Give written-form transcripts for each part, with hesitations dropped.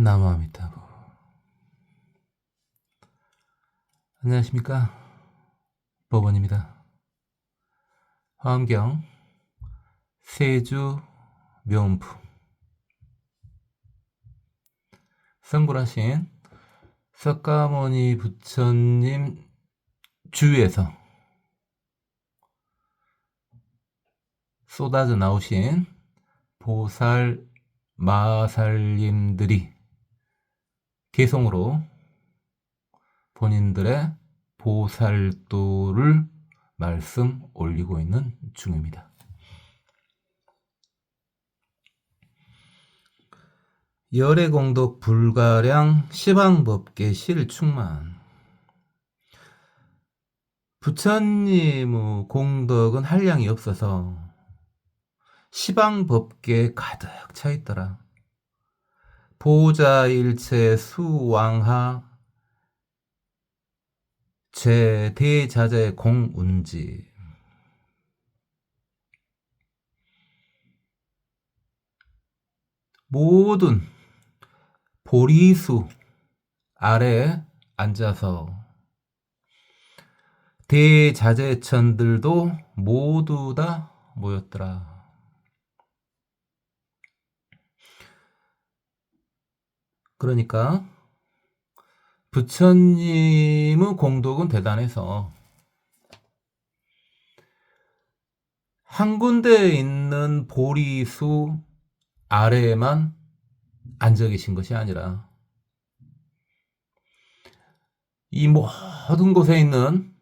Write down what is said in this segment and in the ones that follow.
나무아미타불. 안녕하십니까, 법원입니다. 화엄경 세주 명부 성불하신 석가모니 부처님 주위에서 쏟아져 나오신 보살 마살님들이 개성으로 본인들의 보살도를 말씀 올리고 있는 중입니다. 열애공덕 불가량 시방법계 실충만. 부처님의 공덕은 한량이 없어서 시방법계에 가득 차 있더라. 보자일체 수왕하 제대자재 공운지. 모든 보리수 아래에 앉아서 대자재천들도 모두 다 모였더라. 그러니까 부처님의 공덕은 대단해서 한 군데에 있는 보리수 아래에만 앉아 계신 것이 아니라 이 모든 곳에 있는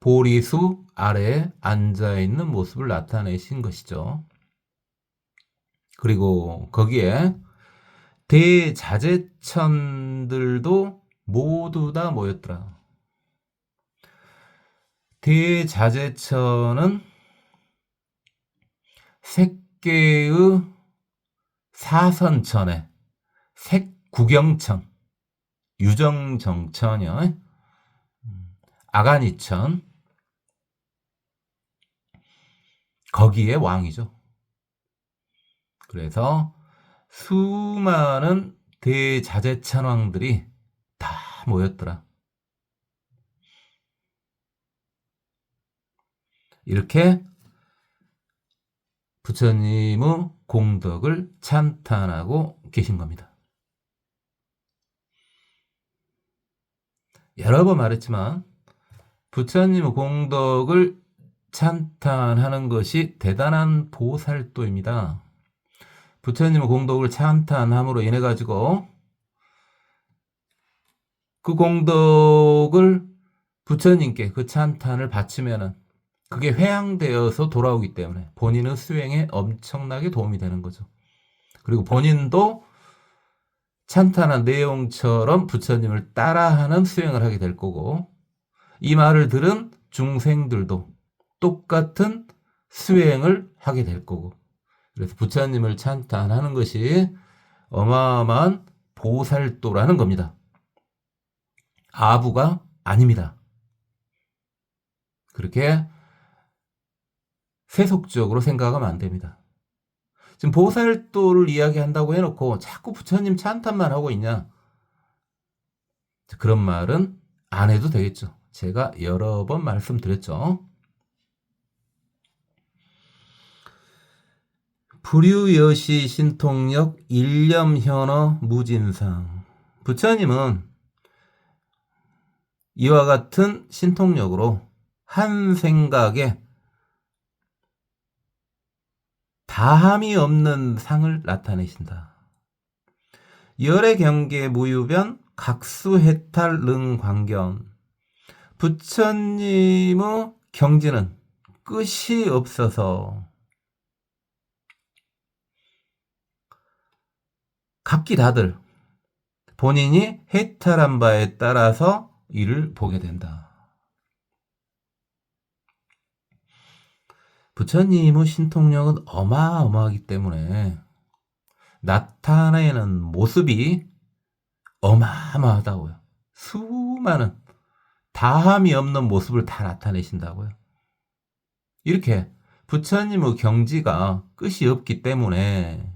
보리수 아래에 앉아 있는 모습을 나타내신 것이죠. 그리고 거기에 대자재천들도 모두 다 모였더라. 대자재천은 색계의 사선천에 색구경천, 유정정천여, 아가니천, 거기에 왕이죠. 그래서 수많은 대자재천왕들이 다 모였더라. 이렇게 부처님의 공덕을 찬탄하고 계신 겁니다. 여러 번 말했지만 부처님의 공덕을 찬탄하는 것이 대단한 보살도입니다. 부처님의 공덕을 찬탄함으로 인해 가지고 그 공덕을 부처님께 그 찬탄을 바치면은 그게 회양되어서 돌아오기 때문에 본인의 수행에 엄청나게 도움이 되는 거죠. 그리고 본인도 찬탄한 내용처럼 부처님을 따라하는 수행을 하게 될 거고, 이 말을 들은 중생들도 똑같은 수행을 하게 될 거고, 그래서 부처님을 찬탄하는 것이 어마어마한 보살도라는 겁니다. 아부가 아닙니다. 그렇게 세속적으로 생각하면 안 됩니다. 지금 보살도를 이야기한다고 해놓고 자꾸 부처님 찬탄만 하고 있냐? 그런 말은 안 해도 되겠죠. 제가 여러 번 말씀드렸죠. 불유여시 신통력 일념현어 무진상. 부처님은 이와 같은 신통력으로 한 생각에 다함이 없는 상을 나타내신다. 열의 경계 무유변 각수해탈 능광견. 부처님의 경지는 끝이 없어서 각기 다들 본인이 해탈한 바에 따라서 이를 보게 된다. 부처님의 신통력은 어마어마하기 때문에 나타내는 모습이 어마어마하다고요. 수많은 다함이 없는 모습을 다 나타내신다고요. 이렇게 부처님의 경지가 끝이 없기 때문에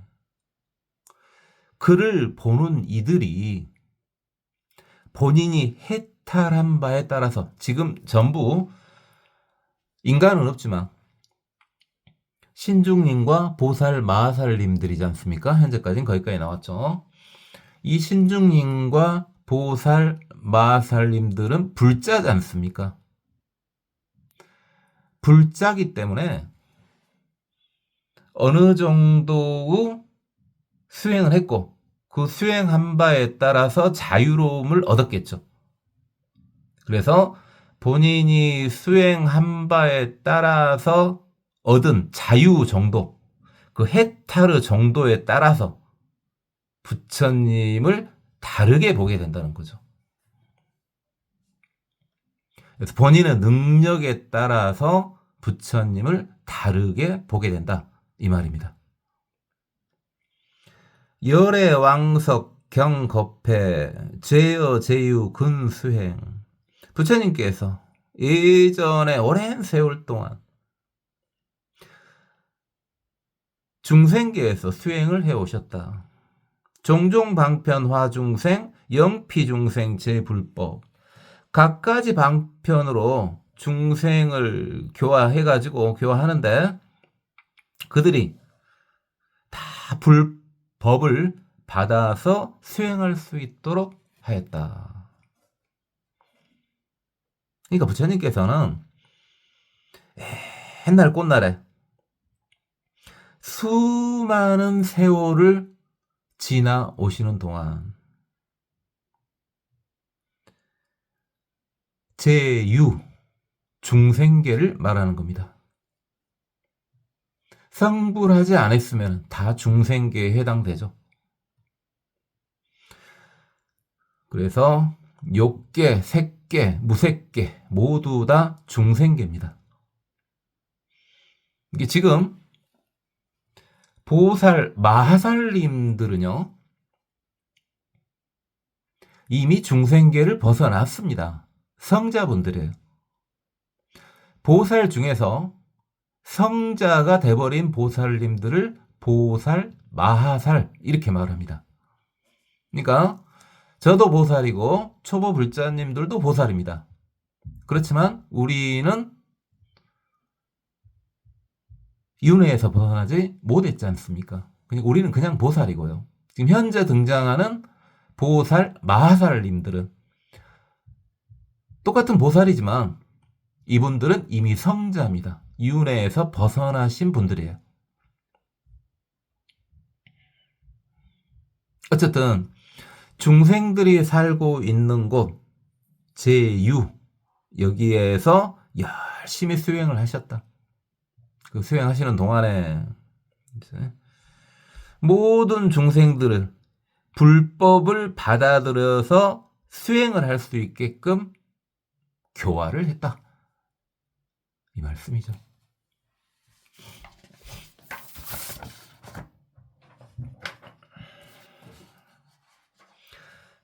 그를 보는 이들이 본인이 해탈한 바에 따라서 지금 전부 인간은 없지만 신중님과 보살 마하살님들이지 않습니까? 현재까지는 거기까지 나왔죠. 이 신중님과 보살 마하살님들은 불자지 않습니까? 불자기 때문에 어느 정도의 수행을 했고 그 수행한 바에 따라서 자유로움을 얻었겠죠. 그래서 본인이 수행한 바에 따라서 얻은 자유 정도, 그 해탈의 정도에 따라서 부처님을 다르게 보게 된다는 거죠. 그래서 본인의 능력에 따라서 부처님을 다르게 보게 된다. 이 말입니다. 열의 왕석 경겁해 제어 제유 근수행. 부처님께서 예전에 오랜 세월 동안 중생계에서 수행을 해오셨다. 종종 방편화 중생, 영피 중생 제불법. 각가지 방편으로 중생을 교화하는데 그들이 다 불법을 받아서 수행할 수 있도록 하였다. 그러니까 부처님께서는 옛날 꽃날에 수많은 세월을 지나 오시는 동안 제유, 중생계를 말하는 겁니다. 성불하지 않았으면 다 중생계에 해당되죠. 그래서 욕계, 색계, 무색계 모두 다 중생계입니다. 이게 지금 보살, 마하살님들은요 이미 중생계를 벗어났습니다. 성자분들이에요. 보살 중에서 성자가 돼버린 보살님들을 보살, 마하살 이렇게 말합니다. 그러니까 저도 보살이고 초보 불자님들도 보살입니다. 그렇지만 우리는 윤회에서 벗어나지 못했지 않습니까? 우리는 그냥 보살이고요. 지금 현재 등장하는 보살, 마하살님들은 똑같은 보살이지만 이분들은 이미 성자입니다. 윤회에서 벗어나신 분들이에요. 어쨌든 중생들이 살고 있는 곳 제유 여기에서 열심히 수행을 하셨다. 그 수행하시는 동안에 모든 중생들을 불법을 받아들여서 수행을 할 수 있게끔 교화를 했다. 이 말씀이죠.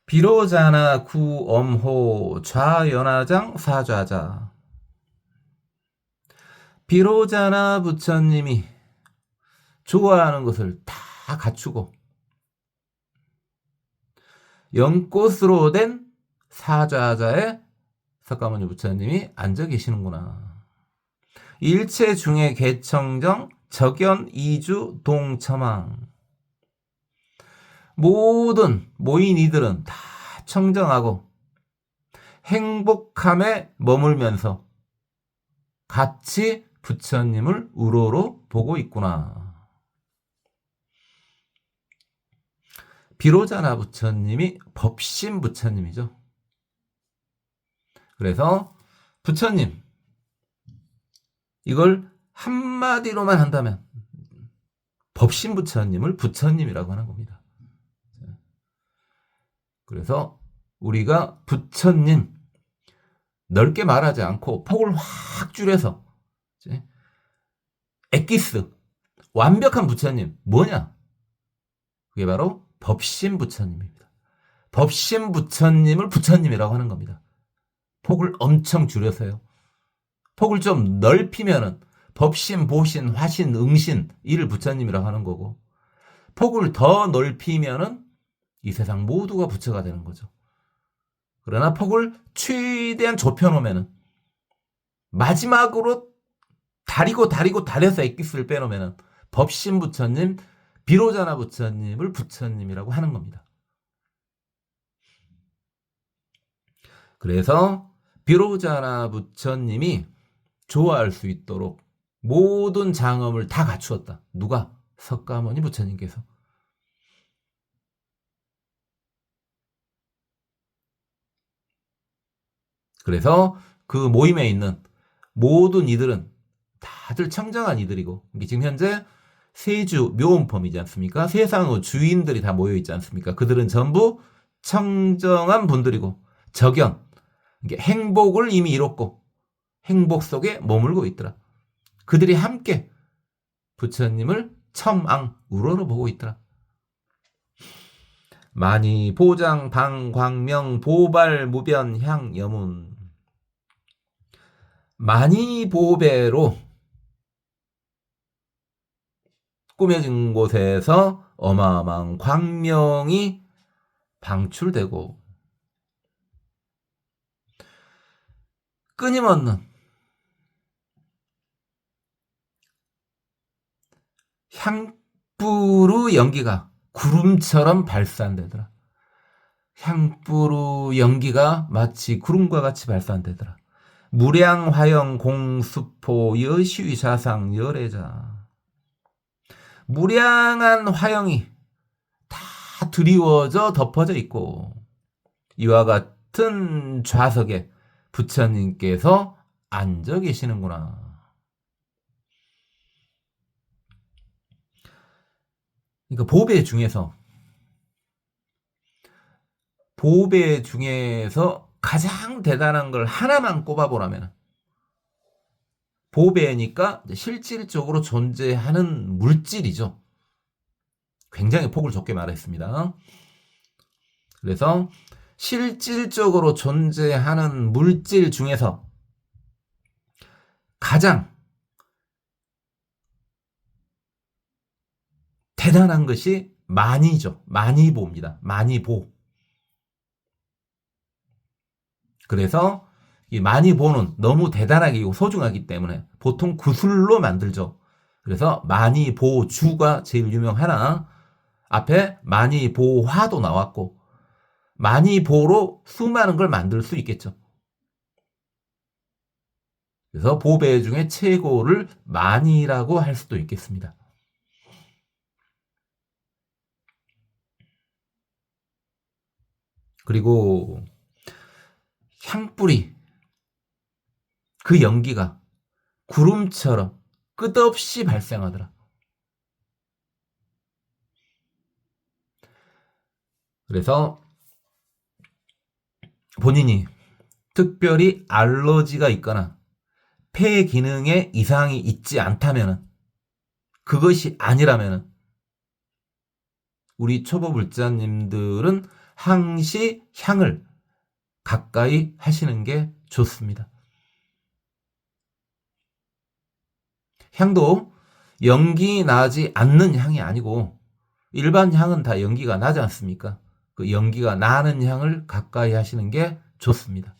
비로자나 구엄호 좌연화장 사좌자. 비로자나 부처님이 좋아하는 것을 다 갖추고 연꽃으로 된 사좌자에 석가모니 부처님이 앉아 계시는구나. 일체 중에 개청정 적연 이주 동처망. 모든 모인 이들은 다 청정하고 행복함에 머물면서 같이 부처님을 우러러 보고 있구나. 비로자나 부처님이 법신 부처님이죠. 그래서 부처님, 이걸 한마디로만 한다면 법신 부처님을 부처님이라고 하는 겁니다. 그래서 우리가 부처님 넓게 말하지 않고 폭을 확 줄여서 엑기스 완벽한 부처님 뭐냐? 그게 바로 법신 부처님입니다. 법신 부처님을 부처님이라고 하는 겁니다. 폭을 엄청 줄여서요. 폭을 좀 넓히면은 법신, 보신, 화신, 응신 이를 부처님이라고 하는 거고 폭을 더 넓히면은 이 세상 모두가 부처가 되는 거죠. 그러나 폭을 최대한 좁혀놓으면 마지막으로 다려서 엑기스를 빼놓으면 법신 부처님, 비로자나 부처님을 부처님이라고 하는 겁니다. 그래서 비로자나 부처님이 좋아할 수 있도록 모든 장엄을 다 갖추었다. 누가? 석가모니 부처님께서. 그래서 그 모임에 있는 모든 이들은 다들 청정한 이들이고, 지금 현재 세주 묘원품이지 않습니까? 세상의 주인들이 다 모여있지 않습니까? 그들은 전부 청정한 분들이고, 적연, 행복을 이미 이뤘고 행복 속에 머물고 있더라. 그들이 함께 부처님을 첨앙 우러러 보고 있더라. 만이 보장 방광명 보발 무변 향 여문. 만이 보배로 꾸며진 곳에서 어마어마한 광명이 방출되고 끊임없는 향뿌루 연기가 구름처럼 발산되더라. 향뿌루 연기가 마치 구름과 같이 발산되더라. 무량화영 공수포 여시위사상 열애자. 무량한 화영이 다 드리워져 덮어져 있고, 이와 같은 좌석에 부처님께서 앉아 계시는구나. 그러니까 보배 중에서 가장 대단한 걸 하나만 꼽아보라면 보배니까 실질적으로 존재하는 물질이죠. 굉장히 폭을 좁게 말했습니다. 그래서 실질적으로 존재하는 물질 중에서 가장 대단한 것이 만이죠. 만이보입니다. 만이보. 그래서 이 만이보는 너무 대단하게 소중하기 때문에 보통 구슬로 만들죠. 그래서 만이보주가 제일 유명하나, 앞에 만이보화도 나왔고, 만이보로 수많은 걸 만들 수 있겠죠. 그래서 보배 중에 최고를 만이라고 할 수도 있겠습니다. 그리고 향뿌리, 그 연기가 구름처럼 끝없이 발생하더라. 그래서 본인이 특별히 알러지가 있거나 폐 기능에 이상이 있지 않다면, 그것이 아니라면 우리 초보 불자님들은 항시 향을 가까이 하시는 게 좋습니다. 향도 연기 나지 않는 향이 아니고, 일반 향은 다 연기가 나지 않습니까? 그 연기가 나는 향을 가까이 하시는 게 좋습니다.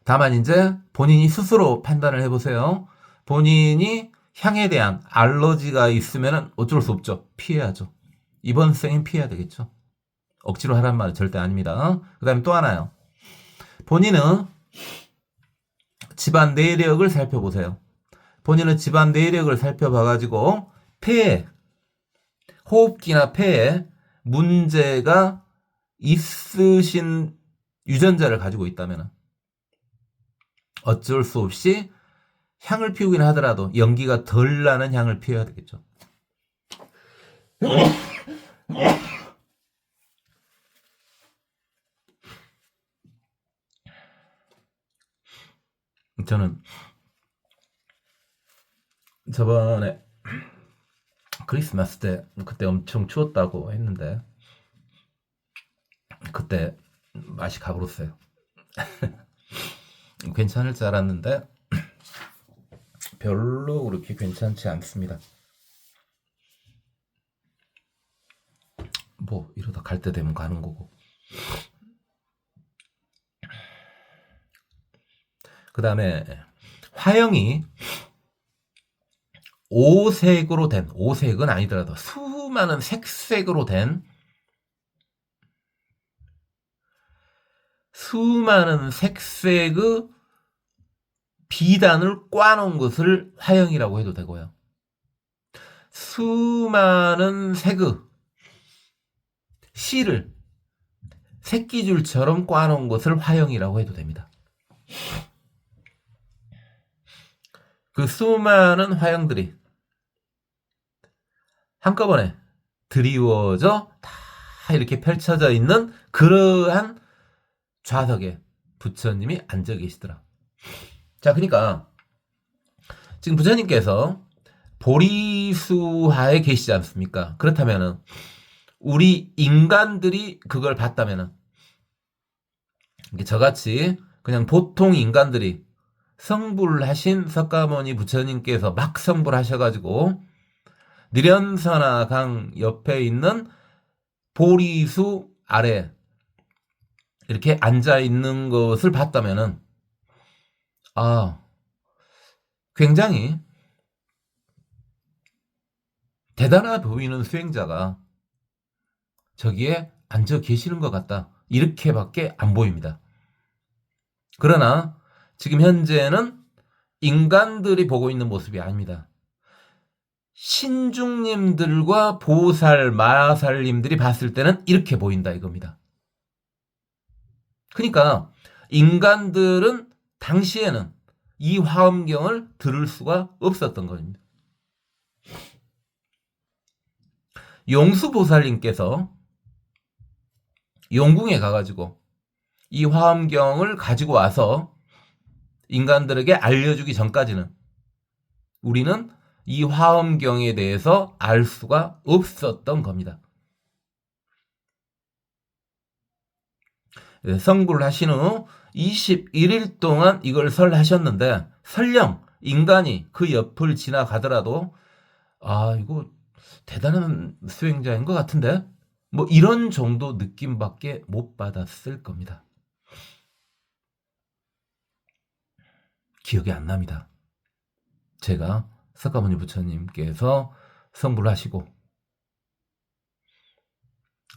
다만 이제 본인이 스스로 판단을 해보세요. 본인이 향에 대한 알러지가 있으면 어쩔 수 없죠. 피해야죠. 이번 생엔 피해야 되겠죠. 억지로 하란 말은 절대 아닙니다. 그 다음에 또 하나요. 본인은 집안 내력을 살펴보세요. 본인은 집안 내력을 살펴봐가지고 폐에, 호흡기나 폐에 문제가 있으신 유전자를 가지고 있다면 어쩔 수 없이 향을 피우긴 하더라도 연기가 덜 나는 향을 피워야 되겠죠. 저는 저번에 크리스마스 때 그때 엄청 추웠다고 했는데 그때 맛이 가버렸어요. 괜찮을 줄 알았는데 별로 그렇게 괜찮지 않습니다. 뭐 이러다 갈 때 되면 가는 거고. 그 다음에 화형이 오색으로 된, 오색은 아니더라도 수많은 색색으로 된, 수많은 색색의 비단을 꽈놓은 것을 화형이라고 해도 되고요. 수많은 색의 실을 새끼줄처럼 꽈놓은 것을 화형이라고 해도 됩니다. 그 수많은 화형들이 한꺼번에 드리워져 다 이렇게 펼쳐져 있는 그러한 좌석에 부처님이 앉아 계시더라. 자, 그러니까 지금 부처님께서 보리수하에 계시지 않습니까? 그렇다면은 우리 인간들이 그걸 봤다면은 저같이 그냥 보통 인간들이 성불을 하신 석가모니 부처님께서 막 성불 하셔가지고 느련선화 강 옆에 있는 보리수 아래 이렇게 앉아 있는 것을 봤다면은 굉장히 대단해 보이는 수행자가 저기에 앉아 계시는 것 같다. 이렇게밖에 안 보입니다. 그러나 지금 현재는 인간들이 보고 있는 모습이 아닙니다. 신중님들과 보살, 마살님들이 봤을 때는 이렇게 보인다 이겁니다. 그러니까 인간들은 당시에는 이 화엄경을 들을 수가 없었던 겁니다. 용수보살님께서 용궁에 가가지고 이 화엄경을 가지고 와서 인간들에게 알려주기 전까지는 우리는 이 화엄경에 대해서 알 수가 없었던 겁니다. 성불을 하신 후 21일 동안 이걸 설하셨는데 설령 인간이 그 옆을 지나가더라도 이거 대단한 수행자인 것 같은데 뭐 이런 정도 느낌밖에 못 받았을 겁니다. 기억이 안 납니다. 제가 석가모니 부처님께서 성불을 하시고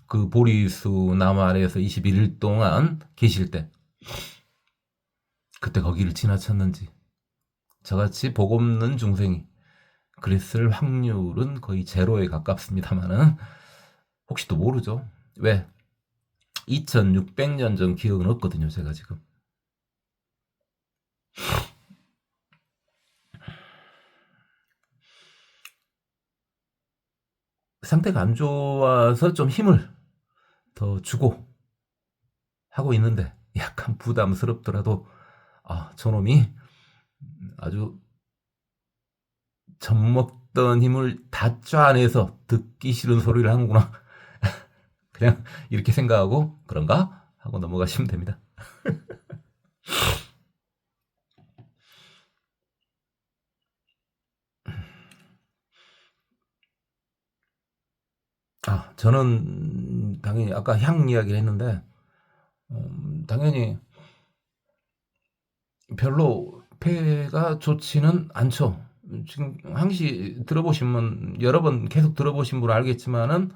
그 보리수 나무 아래에서 21일 동안 계실 때 그때 거기를 지나쳤는지 저같이 복 없는 중생이 그랬을 확률은 거의 제로에 가깝습니다만은 혹시 또 모르죠. 왜? 2600년 전 기억은 없거든요. 제가 지금. 상태가 안 좋아서 좀 힘을 더 주고 하고 있는데 약간 부담스럽더라도 저놈이 아주 젖먹던 힘을 다 쫙내서 듣기 싫은 소리를 하는구나. 그냥 이렇게 생각하고 그런가? 하고 넘어가시면 됩니다. 저는 당연히 아까 향 이야기를 했는데 당연히 별로 폐가 좋지는 않죠. 지금 항시 들어보시면 여러 번 계속 들어보신 분은 알겠지만은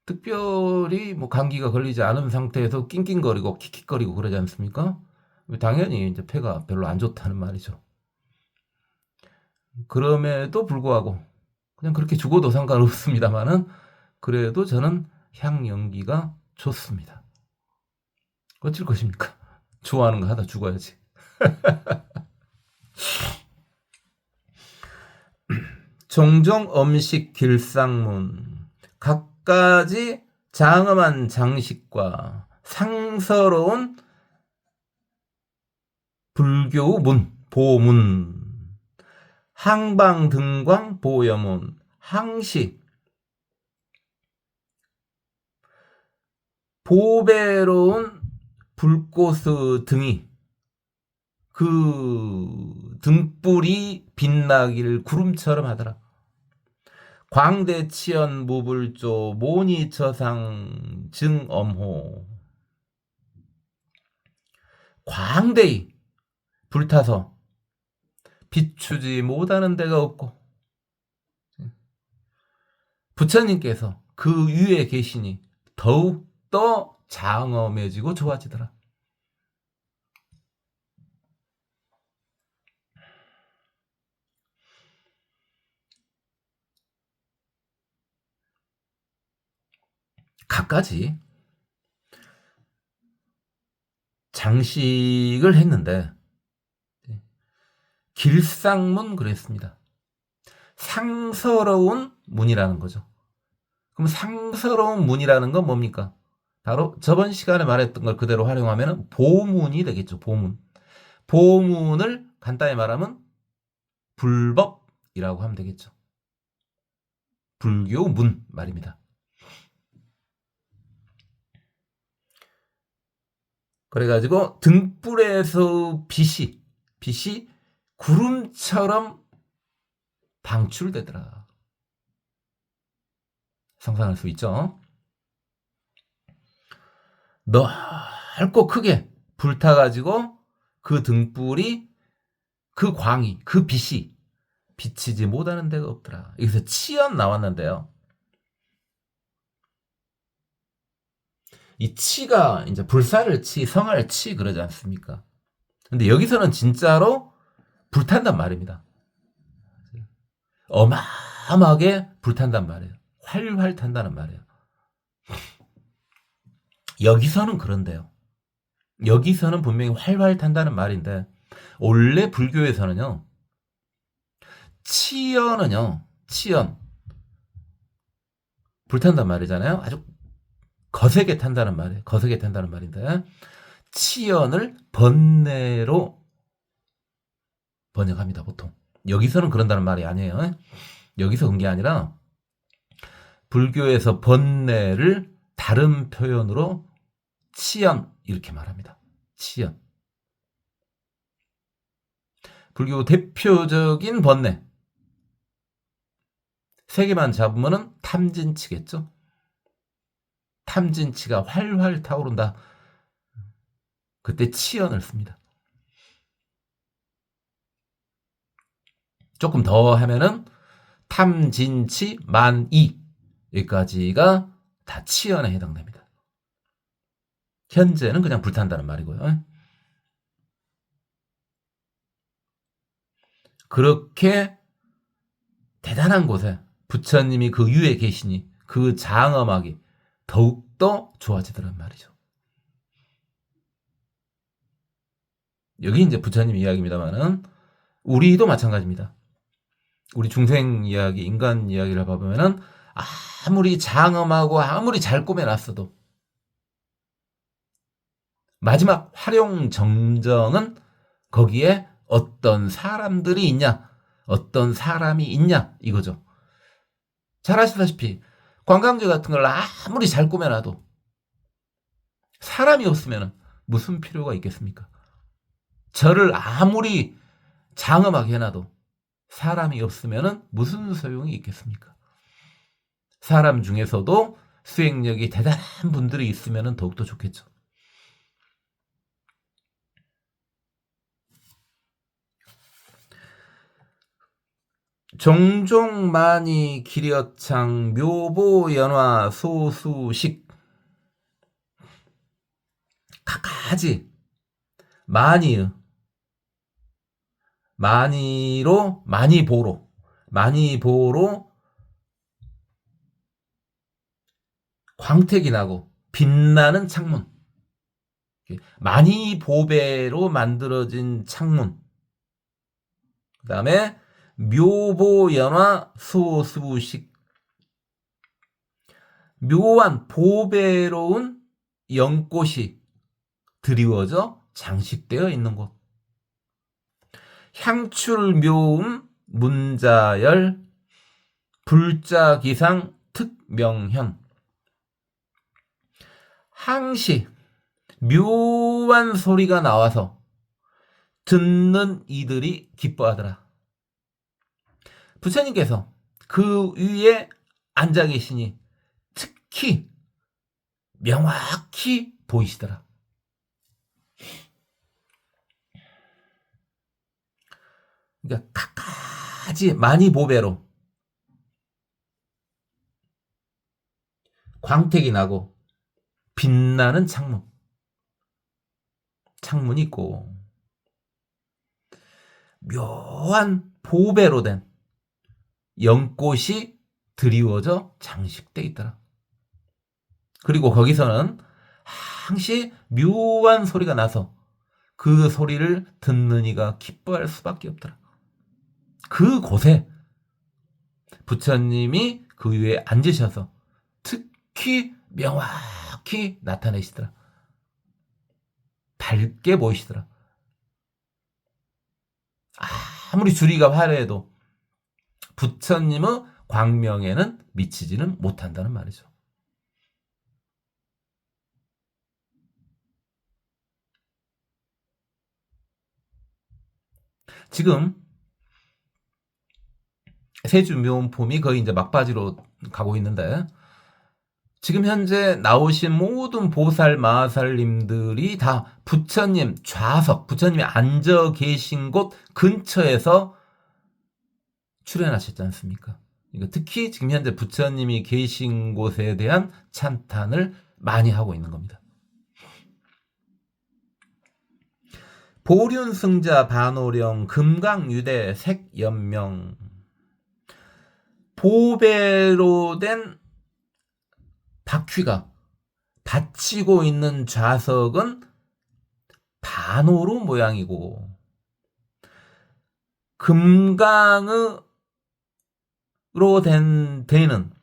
특별히 뭐 감기가 걸리지 않은 상태에서 낑낑거리고 킥킥거리고 그러지 않습니까? 당연히 이제 폐가 별로 안 좋다는 말이죠. 그럼에도 불구하고 그냥 그렇게 죽어도 상관없습니다만은 그래도 저는 향 연기가 좋습니다. 어쩔 것입니까? 좋아하는 거 하다 죽어야지. 종종 음식 길상문 갖가지 장엄한 장식과 상서로운 불교 문 보문 항방등광 보여문 항시 보배로운 불꽃의 등이 그 등불이 빛나기를 구름처럼 하더라. 광대치연 무불조 모니처상 증엄호. 광대히 불타서 비추지 못하는 데가 없고 부처님께서 그 위에 계시니 더욱더 장엄해지고 좋아지더라. 갖가지 장식을 했는데 길상문 그랬습니다. 상서로운 문이라는 거죠. 그럼 상서로운 문이라는 건 뭡니까? 바로 저번 시간에 말했던 걸 그대로 활용하면 보문이 되겠죠. 보문. 보문을 간단히 말하면 불법이라고 하면 되겠죠. 불교 문 말입니다. 그래가지고 등불에서 빛이 구름처럼 방출되더라. 상상할 수 있죠? 넓고 크게 불타가지고 그 등불이, 그 광이, 그 빛이 비치지 못하는 데가 없더라. 여기서 치연 나왔는데요. 이 치가 이제 불사를 치, 성할 치 그러지 않습니까? 근데 여기서는 진짜로 불탄단 말입니다. 어마어마하게 불탄단 말이에요. 활활 탄다는 말이에요. 여기서는 그런데요. 여기서는 분명히 활활 탄다는 말인데 원래 불교에서는요. 치연은요. 치연 불탄단 말이잖아요. 아주 거세게 탄다는 말이에요. 거세게 탄다는 말인데 치연을 번뇌로 번역합니다. 보통. 여기서는 그런다는 말이 아니에요. 여기서 그런 게 아니라 불교에서 번뇌를 다른 표현으로 치연 이렇게 말합니다. 치연. 불교 대표적인 번뇌. 세 개만 잡으면은 탐진치겠죠. 탐진치가 활활 타오른다. 그때 치연을 씁니다. 조금 더 하면은 탐진치 만이 여기까지가 다 치연에 해당됩니다. 현재는 그냥 불탄다는 말이고요. 그렇게 대단한 곳에 부처님이 그 위에 계시니 그 장엄하기 더욱더 좋아지더란 말이죠. 여기 이제 부처님 이야기입니다만은 우리도 마찬가지입니다. 우리 중생 이야기, 인간 이야기를 봐보면은 아무리 장엄하고 아무리 잘 꾸며놨어도 마지막 활용 정정은 거기에 어떤 사람들이 있냐, 어떤 사람이 있냐 이거죠. 잘 아시다시피 관광지 같은 걸 아무리 잘 꾸며놔도 사람이 없으면 무슨 필요가 있겠습니까? 절을 아무리 장엄하게 해놔도 사람이 없으면 무슨 소용이 있겠습니까? 사람 중에서도 수행력이 대단한 분들이 있으면 더욱더 좋겠죠. 종종 많이 기려창 묘보 연화 소수식 각가지 많이로 많이 보로 광택이 나고 빛나는 창문, 많이 보배로 만들어진 창문, 그 다음에 묘보연화 소수식 묘한 보배로운 연꽃이 드리워져 장식되어 있는 곳, 향출묘음 문자열 불자기상 특명현, 항시 묘한 소리가 나와서 듣는 이들이 기뻐하더라. 부처님께서 그 위에 앉아 계시니 특히 명확히 보이시더라. 그러니까 갖가지 많이 보배로 광택이 나고 빛나는 창문이 있고 묘한 보배로 된 연꽃이 드리워져 장식돼 있더라. 그리고 거기서는 항시 묘한 소리가 나서 그 소리를 듣는 이가 기뻐할 수밖에 없더라. 그곳에 부처님이 그 위에 앉으셔서 특히 명확히 나타내시더라. 밝게 보이시더라. 아무리 주리가 화려해도 부처님의 광명에는 미치지는 못한다는 말이죠. 지금 세주 묘음폼이 거의 이제 막바지로 가고 있는데 지금 현재 나오신 모든 보살 마살님들이 다 부처님 좌석, 부처님이 앉아 계신 곳 근처에서 출연하셨지 않습니까? 특히 지금 현재 부처님이 계신 곳에 대한 찬탄을 많이 하고 있는 겁니다. 보륜승자 반호령 금강유대 색연명 보배로 된 바퀴가 받치고 있는 좌석은 반호로 모양이고 금강으로 되는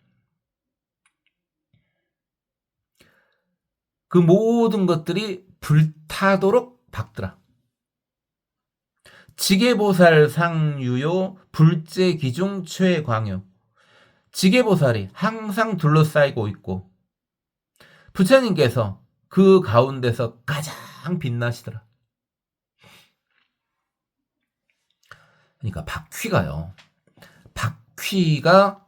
그 모든 것들이 불타도록 박더라. 지계보살 상유요 불제기중 최광요 지계보살이 항상 둘러싸이고 있고 부처님께서 그 가운데서 가장 빛나시더라. 그러니까 바퀴가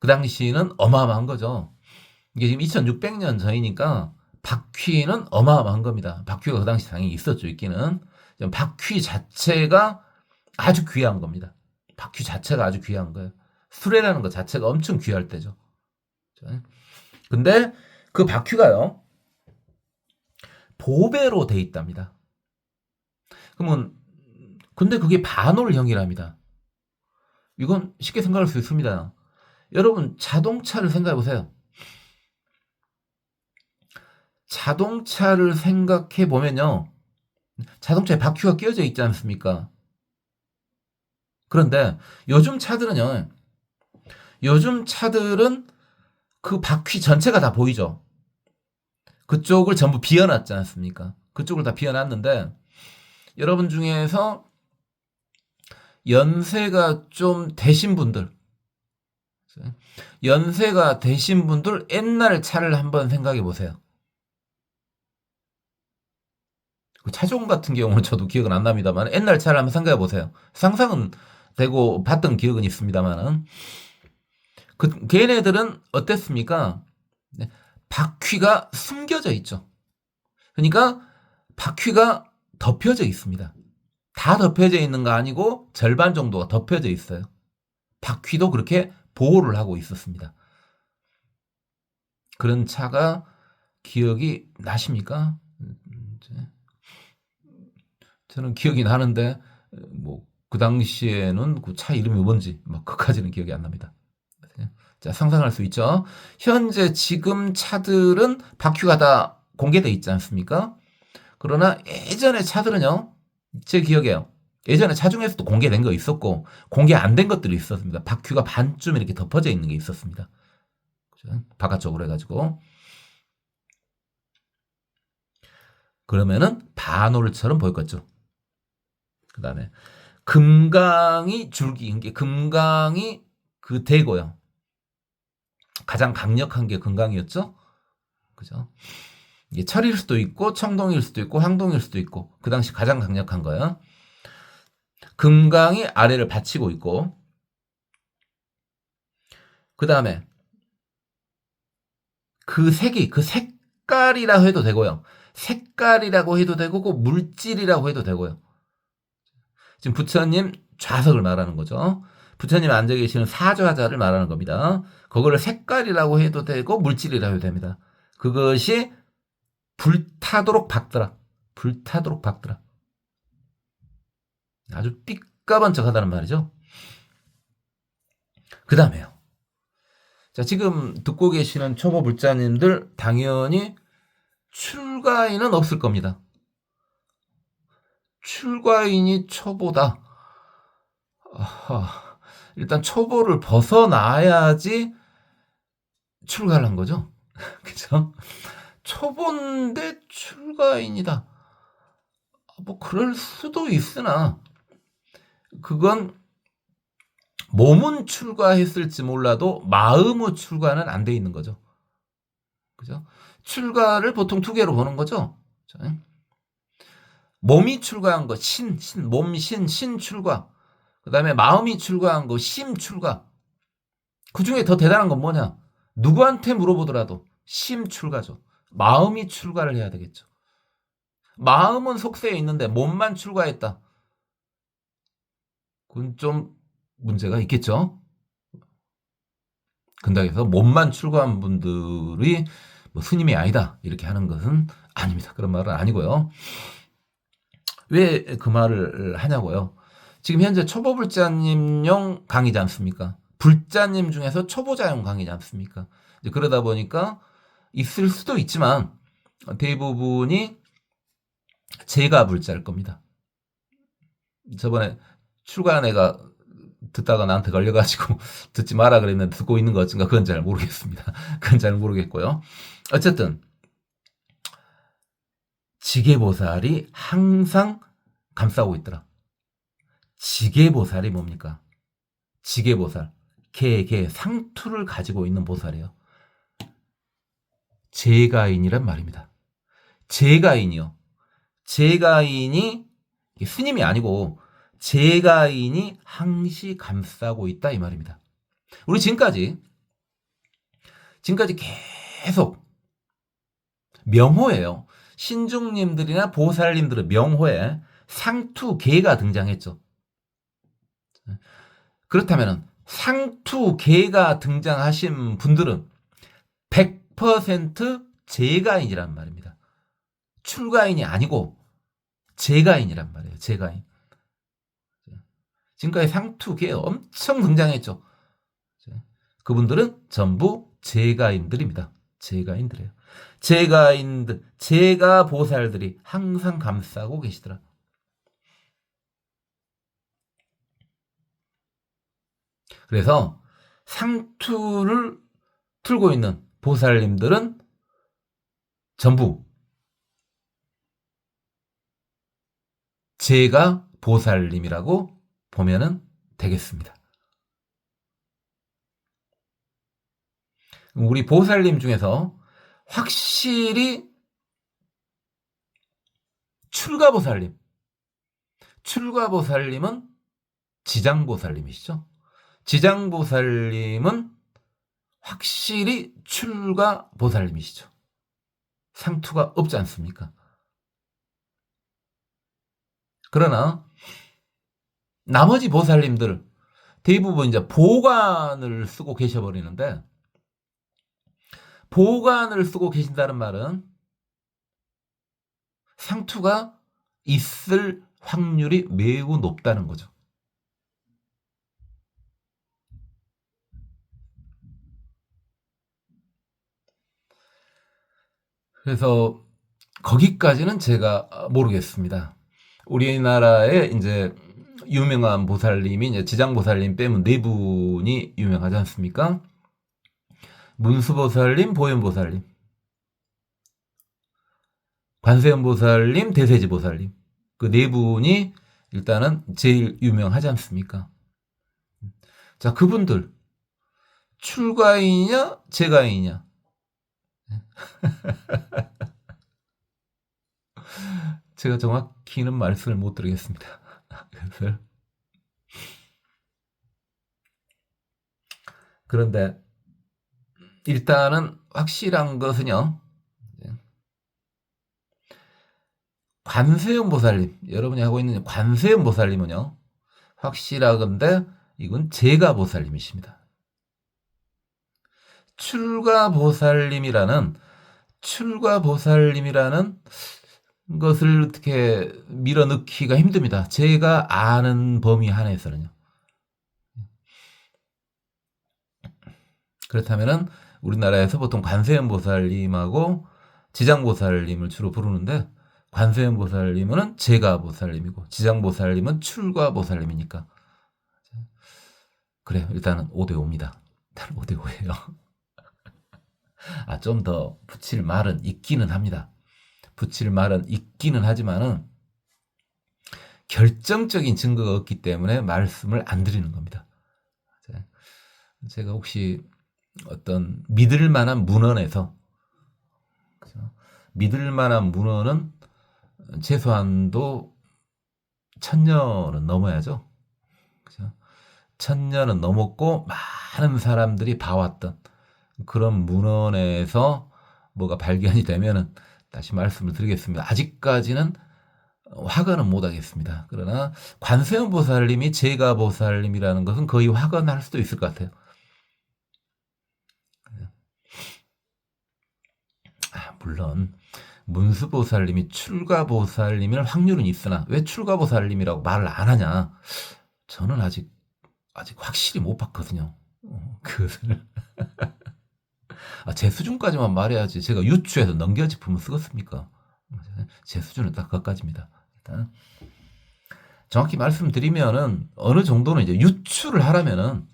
그 당시는 어마어마한 거죠. 이게 지금 2600년 전이니까 바퀴는 어마어마한 겁니다. 바퀴가 그 당시 당연히 있었죠, 있기는. 바퀴 자체가 아주 귀한 겁니다. 바퀴 자체가 아주 귀한 거예요. 수레라는 것 자체가 엄청 귀할 때죠. 근데 그 바퀴가요, 보배로 돼 있답니다. 그러면, 근데 그게 반월형이랍니다. 이건 쉽게 생각할 수 있습니다. 여러분, 자동차를 생각해 보세요. 자동차를 생각해 보면요, 자동차에 바퀴가 끼워져 있지 않습니까? 그런데 요즘 차들은 그 바퀴 전체가 다 보이죠. 그쪽을 전부 비워놨지 않습니까? 그쪽을 다 비워놨는데 여러분 중에서 연세가 좀 되신 분들 옛날 차를 한번 생각해 보세요. 차종 같은 경우는 저도 기억은 안 납니다만 옛날 차를 한번 생각해 보세요. 상상은 되고 봤던 기억은 있습니다만은 걔네들은 어땠습니까? 바퀴가 숨겨져 있죠. 그러니까 바퀴가 덮여져 있습니다. 다 덮여져 있는 거 아니고 절반 정도가 덮여져 있어요. 바퀴도 그렇게 보호를 하고 있었습니다. 그런 차가 기억이 나십니까? 저는 기억이 나는데 그 당시에는 그 차 이름이 뭔지 그까지는 기억이 안 납니다. 자, 상상할 수 있죠. 현재 지금 차들은 바퀴가 다 공개돼 있지 않습니까? 그러나 예전에 차들은요, 제 기억에요, 예전에 차 중에서도 공개된 거 있었고 공개 안 된 것들이 있었습니다. 바퀴가 반쯤 이렇게 덮어져 있는 게 있었습니다. 그죠? 바깥쪽으로 해가지고. 그러면은 반월처럼 보였겠죠. 그 다음에 금강이 줄기인 게 금강이 그 대고요. 가장 강력한 게 금강이었죠. 그죠? 이게 철일 수도 있고 청동일 수도 있고 황동일 수도 있고 그 당시 가장 강력한 거예요. 금강이 아래를 받치고 있고, 그 다음에 그 색이, 그 색깔이라고 해도 되고요. 색깔이라고 해도 되고, 그 물질이라고 해도 되고요. 지금 부처님 좌석을 말하는 거죠. 부처님 앉아 계시는 사좌자를 말하는 겁니다. 그거를 색깔이라고 해도 되고, 물질이라고 해도 됩니다. 그것이 불타도록 밝더라. 불타도록 밝더라. 아주 삐까번쩍하다는 말이죠. 그 다음에요. 자, 지금 듣고 계시는 초보 불자님들 당연히 출가인은 없을 겁니다. 출가인이 초보다. 아하, 일단 초보를 벗어나야지 출가를 한 거죠. 그죠? 초보인데 출가인이다. 뭐 그럴 수도 있으나 그건 몸은 출가했을지 몰라도 마음의 출가는 안 돼 있는 거죠. 그죠? 출가를 보통 두 개로 보는 거죠. 몸이 출가한 거, 몸, 신 출가. 그 다음에 마음이 출가한 거, 심 출가. 그 중에 더 대단한 건 뭐냐? 누구한테 물어보더라도 심 출가죠. 마음이 출가를 해야 되겠죠. 마음은 속세에 있는데 몸만 출가했다. 그건 좀 문제가 있겠죠. 근당에서 몸만 출가한 분들이 뭐 스님이 아니다 이렇게 하는 것은 아닙니다. 그런 말은 아니고요. 왜 그 말을 하냐고요. 지금 현재 초보불자님용 강의지 않습니까? 불자님 중에서 초보자용 강의지 않습니까? 이제 그러다 보니까 있을 수도 있지만 대부분이 제가 불자일 겁니다. 저번에 출가한 애가 듣다가 나한테 걸려가지고 듣지 마라 그랬는데 듣고 있는 거 어쩐가 그건 잘 모르겠습니다. 그건 잘 모르겠고요. 어쨌든 지계보살이 항상 감싸고 있더라. 지계보살이 뭡니까? 지계보살. 개 상투를 가지고 있는 보살이에요. 제가인이란 말입니다. 제가인이요. 제가인이 스님이 아니고 제가인이 항시 감싸고 있다 이 말입니다. 우리 지금까지 계속 명호예요. 신중님들이나 보살님들의 명호에 상투계가 등장했죠. 그렇다면 상투계가 등장하신 분들은 100% 제가인이란 말입니다. 출가인이 아니고 제가인이란 말이에요. 제가인. 지금까지 상투계 엄청 등장했죠. 그분들은 전부 제가인들입니다. 제가인들이에요. 제가인들, 제가 보살들이 항상 감싸고 계시더라. 그래서 상투를 틀고 있는 보살님들은 전부 제가 보살님이라고 보면은 되겠습니다. 우리 보살님 중에서 확실히 출가보살님은 지장보살님이시죠. 지장보살님은 확실히 출가보살님이시죠. 상투가 없지 않습니까? 그러나 나머지 보살님들 대부분 이제 보관을 쓰고 계셔버리는데, 보관을 쓰고 계신다는 말은 상투가 있을 확률이 매우 높다는 거죠. 그래서 거기까지는 제가 모르겠습니다. 우리나라에 이제 유명한 보살님이 이제 지장보살님 빼면 네 분이 유명하지 않습니까? 문수보살님, 보현보살님, 관세음보살님, 대세지보살님. 그 네 분이 일단은 제일 유명하지 않습니까? 자, 그분들 출가인이냐 제가인이냐? 제가 정확히는 말씀을 못 드리겠습니다. 그래서 그런데 일단은 확실한 것은요. 관세음 보살님, 여러분이 하고 있는 관세음 보살님은요. 확실하건대 이건 제가 보살님이십니다. 출가 보살님이라는 것을 어떻게 밀어넣기가 힘듭니다. 제가 아는 범위 안에서는요. 그렇다면은 우리나라에서 보통 관세음 보살님하고 지장 보살님을 주로 부르는데, 관세음 보살님은 제가 보살님이고 지장 보살님은 출가 보살님이니까 그래요. 일단은 5대5입니다. 일단 5대5예요. 좀 더 붙일 말은 있기는 합니다. 붙일 말은 있기는 하지만은 결정적인 증거가 없기 때문에 말씀을 안 드리는 겁니다. 제가 혹시 어떤 믿을 만한 문헌에서, 믿을 만한 문헌은 최소한도 1000년은 넘어야죠. 1000년은 넘었고 많은 사람들이 봐왔던 그런 문헌에서 뭐가 발견이 되면은 다시 말씀을 드리겠습니다. 아직까지는 확언은 못하겠습니다. 그러나 관세음 보살님이 제가 보살님이라는 것은 거의 확언할 수도 있을 것 같아요. 물론 문수보살님이 출가보살님일 확률은 있으나 왜 출가보살님이라고 말을 안 하냐? 저는 아직 확실히 못 봤거든요. 그것을 제 수준까지만 말해야지 제가 유추해서 넘겨짚으면 쓰겠습니까? 제 수준은 딱 거기까지입니다. 일단 정확히 말씀드리면은 어느 정도는 이제 유추를 하라면은,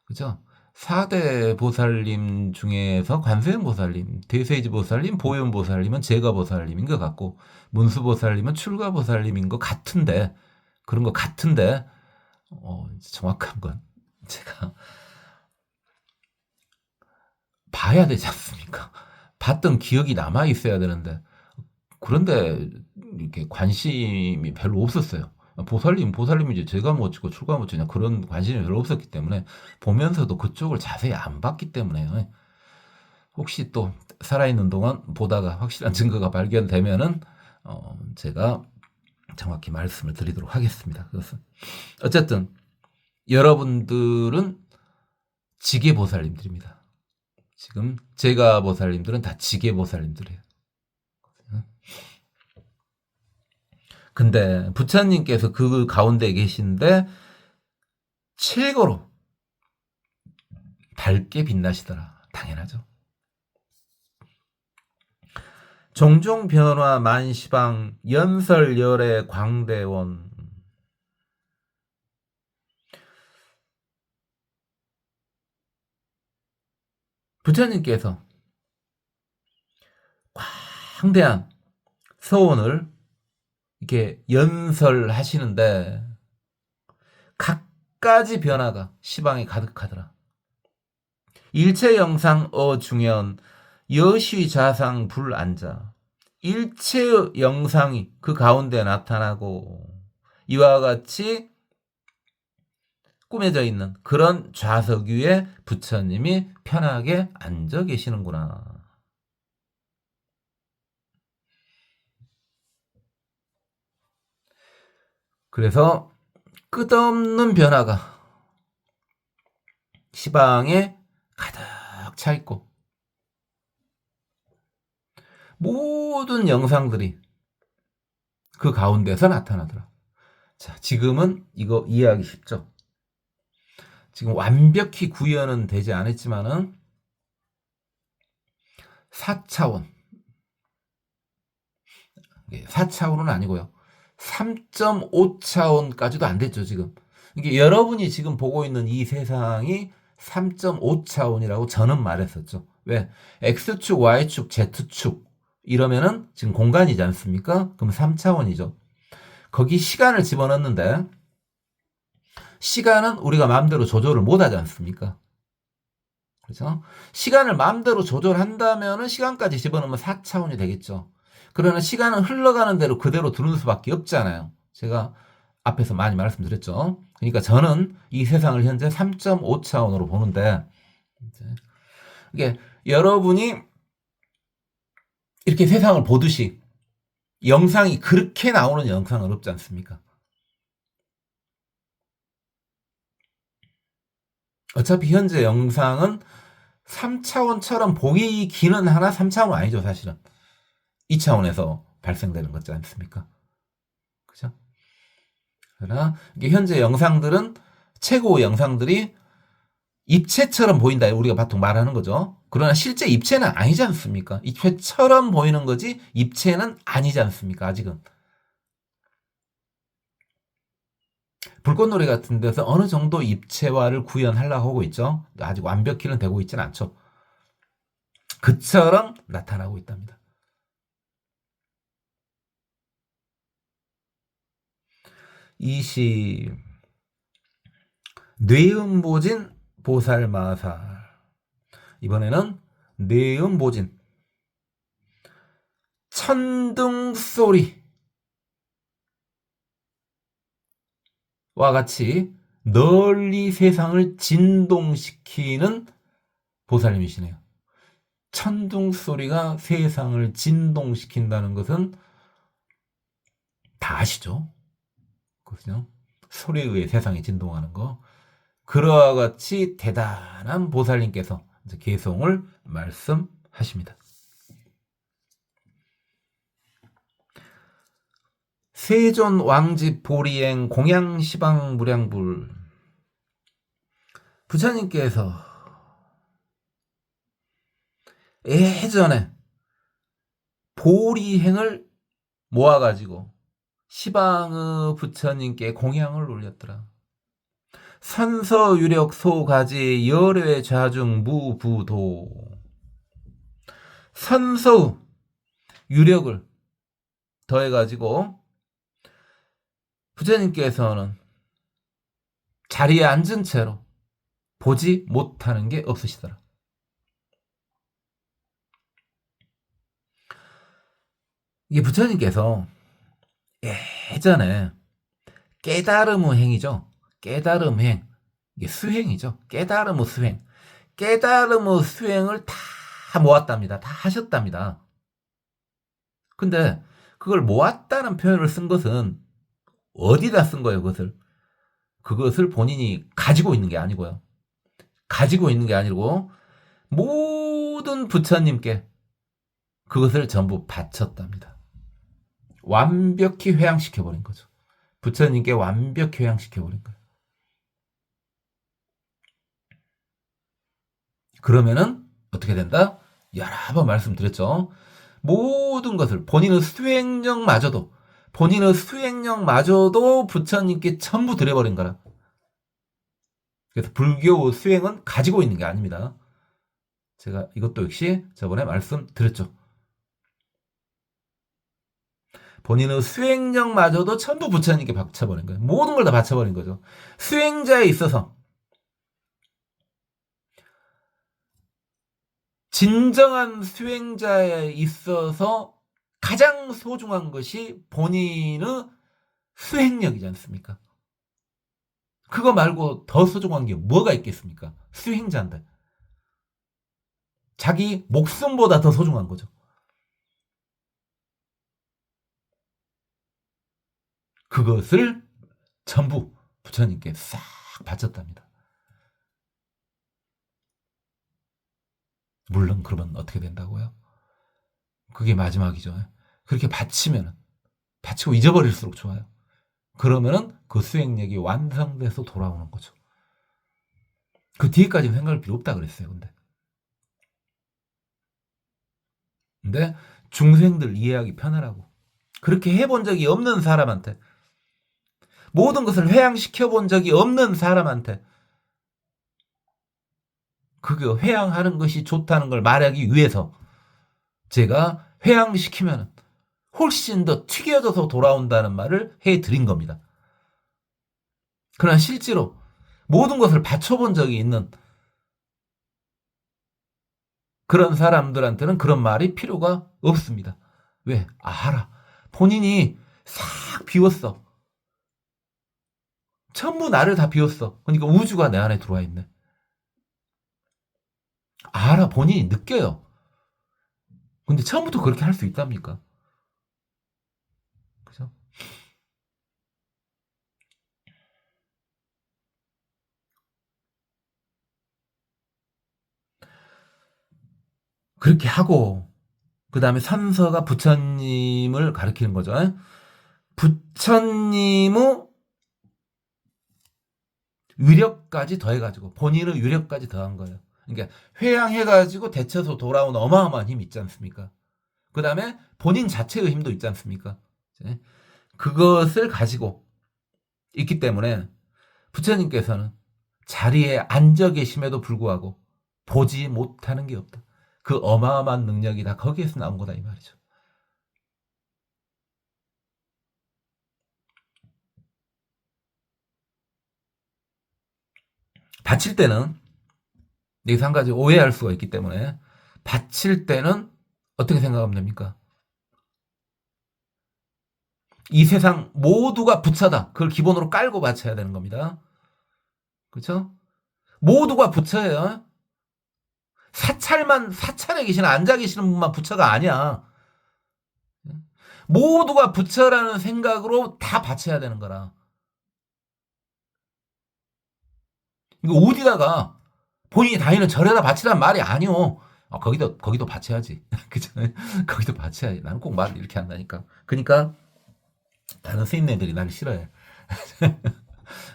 그죠? 4대 보살님 중에서 관세음 보살님, 대세지 보살님, 보현 보살님은 제가 보살님인 것 같고, 문수 보살님은 출가 보살님인 것 같은데, 그런 것 같은데, 정확한 건 제가 봐야 되지 않습니까? 봤던 기억이 남아 있어야 되는데, 그런데 이렇게 관심이 별로 없었어요. 보살님이지 제가 뭐 찍고 출가 뭐 찍냐, 그런 관심이 별로 없었기 때문에 보면서도 그쪽을 자세히 안 봤기 때문에, 혹시 또 살아있는 동안 보다가 확실한 증거가 발견되면은 제가 정확히 말씀을 드리도록 하겠습니다. 그것은 어쨌든 여러분들은 지계 보살님들입니다. 지금 제가 보살님들은 다 지계 보살님들이에요. 근데 부처님께서 그 가운데 계신데 최고로 밝게 빛나시더라. 당연하죠. 종종 변화 만시방 연설열애 광대원. 부처님께서 광대한 서원을 이렇게 연설하시는데 각가지 변화가 시방에 가득하더라. 일체 영상 중현 여시 자상 불안자. 일체의 영상이 그 가운데 나타나고 이와 같이 꾸며져 있는 그런 좌석 위에 부처님이 편하게 앉아 계시는구나. 그래서 끝없는 변화가 시방에 가득 차 있고 모든 영상들이 그 가운데서 나타나더라. 자, 지금은 이거 이해하기 쉽죠? 지금 완벽히 구현은 되지 않았지만은 4차원, 4차원은 아니고요. 3.5차원까지도 안 됐죠, 지금. 이게 여러분이 지금 보고 있는 이 세상이 3.5차원이라고 저는 말했었죠. 왜? X축, Y축, Z축 이러면은 지금 공간이지 않습니까? 그럼 3차원이죠. 거기 시간을 집어넣는데 시간은 우리가 마음대로 조절을 못 하지 않습니까? 그렇죠? 시간을 마음대로 조절한다면은 시간까지 집어넣으면 4차원이 되겠죠. 그러나 시간은 흘러가는 대로 그대로 두는 수밖에 없잖아요. 제가 앞에서 많이 말씀드렸죠. 그러니까 저는 이 세상을 현재 3.5차원으로 보는데 이게 여러분이 이렇게 세상을 보듯이 영상이 그렇게 나오는 영상은 없지 않습니까? 어차피 현재 영상은 3차원처럼 보이기는 하나 3차원 아니죠, 사실은. 2차원에서 발생되는 거지 않습니까? 그죠? 그러나 이게 현재 영상들은 최고 영상들이 입체처럼 보인다. 우리가 보통 말하는 거죠. 그러나 실제 입체는 아니지 않습니까? 입체처럼 보이는 거지 입체는 아니지 않습니까? 아직은. 불꽃놀이 같은 데서 어느 정도 입체화를 구현하려고 하고 있죠. 아직 완벽히는 되고 있지는 않죠. 그처럼 나타나고 있답니다. 이시 뇌음보진 보살마살. 이번에는 뇌음보진 천둥소리와 같이 널리 세상을 진동시키는 보살님이시네요. 천둥소리가 세상을 진동시킨다는 것은 다 아시죠? 그렇죠? 소리에 의해 세상이 진동하는 거. 그와 같이 대단한 보살님께서 이제 개송을 말씀하십니다. 세존 왕집 보리행 공양시방 무량불. 부처님께서 예전에 보리행을 모아가지고 시방의 부처님께 공양을 올렸더라. 선서유력 소가지 열외 좌중 무부도. 선서 유력을 더해가지고 부처님께서는 자리에 앉은 채로 보지 못하는 게 없으시더라. 이게 부처님께서 예전에 깨달음의 행이죠. 깨달음 행. 이게 수행이죠. 깨달음의 수행. 깨달음의 수행을 다 모았답니다. 다 하셨답니다. 근데 그걸 모았다는 표현을 쓴 것은 어디다 쓴 거예요, 그것을? 그것을 본인이 가지고 있는 게 아니고요. 가지고 있는 게 아니고 모든 부처님께 그것을 전부 바쳤답니다. 완벽히 회양시켜버린 거죠. 부처님께 완벽히 회양시켜버린 거예요. 그러면은 어떻게 된다? 여러 번 말씀드렸죠. 모든 것을 본인의 수행력마저도 부처님께 전부 드려버린 거라. 그래서 불교 수행은 가지고 있는 게 아닙니다. 제가 이것도 역시 저번에 말씀드렸죠. 본인의 수행력마저도 전부 부처님께 바쳐버린 거예요. 모든 걸 다 바쳐버린 거죠. 수행자에 있어서 진정한 수행자에 있어서 가장 소중한 것이 본인의 수행력이지 않습니까? 그거 말고 더 소중한 게 뭐가 있겠습니까? 수행자인데. 자기 목숨보다 더 소중한 거죠. 그것을 전부 부처님께 싹 바쳤답니다. 물론 그러면 어떻게 된다고요? 그게 마지막이죠. 그렇게 바치고 잊어버릴수록 좋아요. 그러면은 그 수행력이 완성돼서 돌아오는 거죠. 그 뒤에까지는 생각할 필요 없다 그랬어요. 근데 중생들 이해하기 편하라고. 그렇게 해본 적이 없는 사람한테, 모든 것을 회양시켜 본 적이 없는 사람한테 그거 회양하는 것이 좋다는 걸 말하기 위해서 제가 회양시키면 훨씬 더 튀겨져서 돌아온다는 말을 해드린 겁니다. 그러나 실제로 모든 것을 바쳐본 적이 있는 그런 사람들한테는 그런 말이 필요가 없습니다. 왜? 알아. 본인이 싹 비웠어. 전부 나를 다 비웠어. 그러니까 우주가 내 안에 들어와 있네. 알아. 본인이 느껴요. 근데 처음부터 그렇게 할 수 있답니까? 그죠? 그렇게 하고 그 다음에 선서가 부처님을 가리키는 거죠. 부처님의 위력까지 더해가지고 본인의 위력까지 더한 거예요. 그러니까 회양해가지고 대처서 돌아온 어마어마한 힘이 있지 않습니까? 그 다음에 본인 자체의 힘도 있지 않습니까? 그것을 가지고 있기 때문에 부처님께서는 자리에 앉아 계심에도 불구하고 보지 못하는 게 없다. 그 어마어마한 능력이 다 거기에서 나온 거다 이 말이죠. 바칠 때는 여기서 한 가지 오해할 수가 있기 때문에 바칠 때는 어떻게 생각하면 됩니까? 이 세상 모두가 부처다. 그걸 기본으로 깔고 바쳐야 되는 겁니다. 그렇죠? 모두가 부처예요. 사찰에 계시는 앉아 계시는 분만 부처가 아니야. 모두가 부처라는 생각으로 다 바쳐야 되는 거라. 이거 어디다가 본인이 다니는 절에다 바치란 말이 아니오. 거기도 바쳐야지. 그죠? 거기도 바쳐야지. 나는 꼭 말을 이렇게 한다니까. 그러니까 다른 스님네들이 나를 싫어해.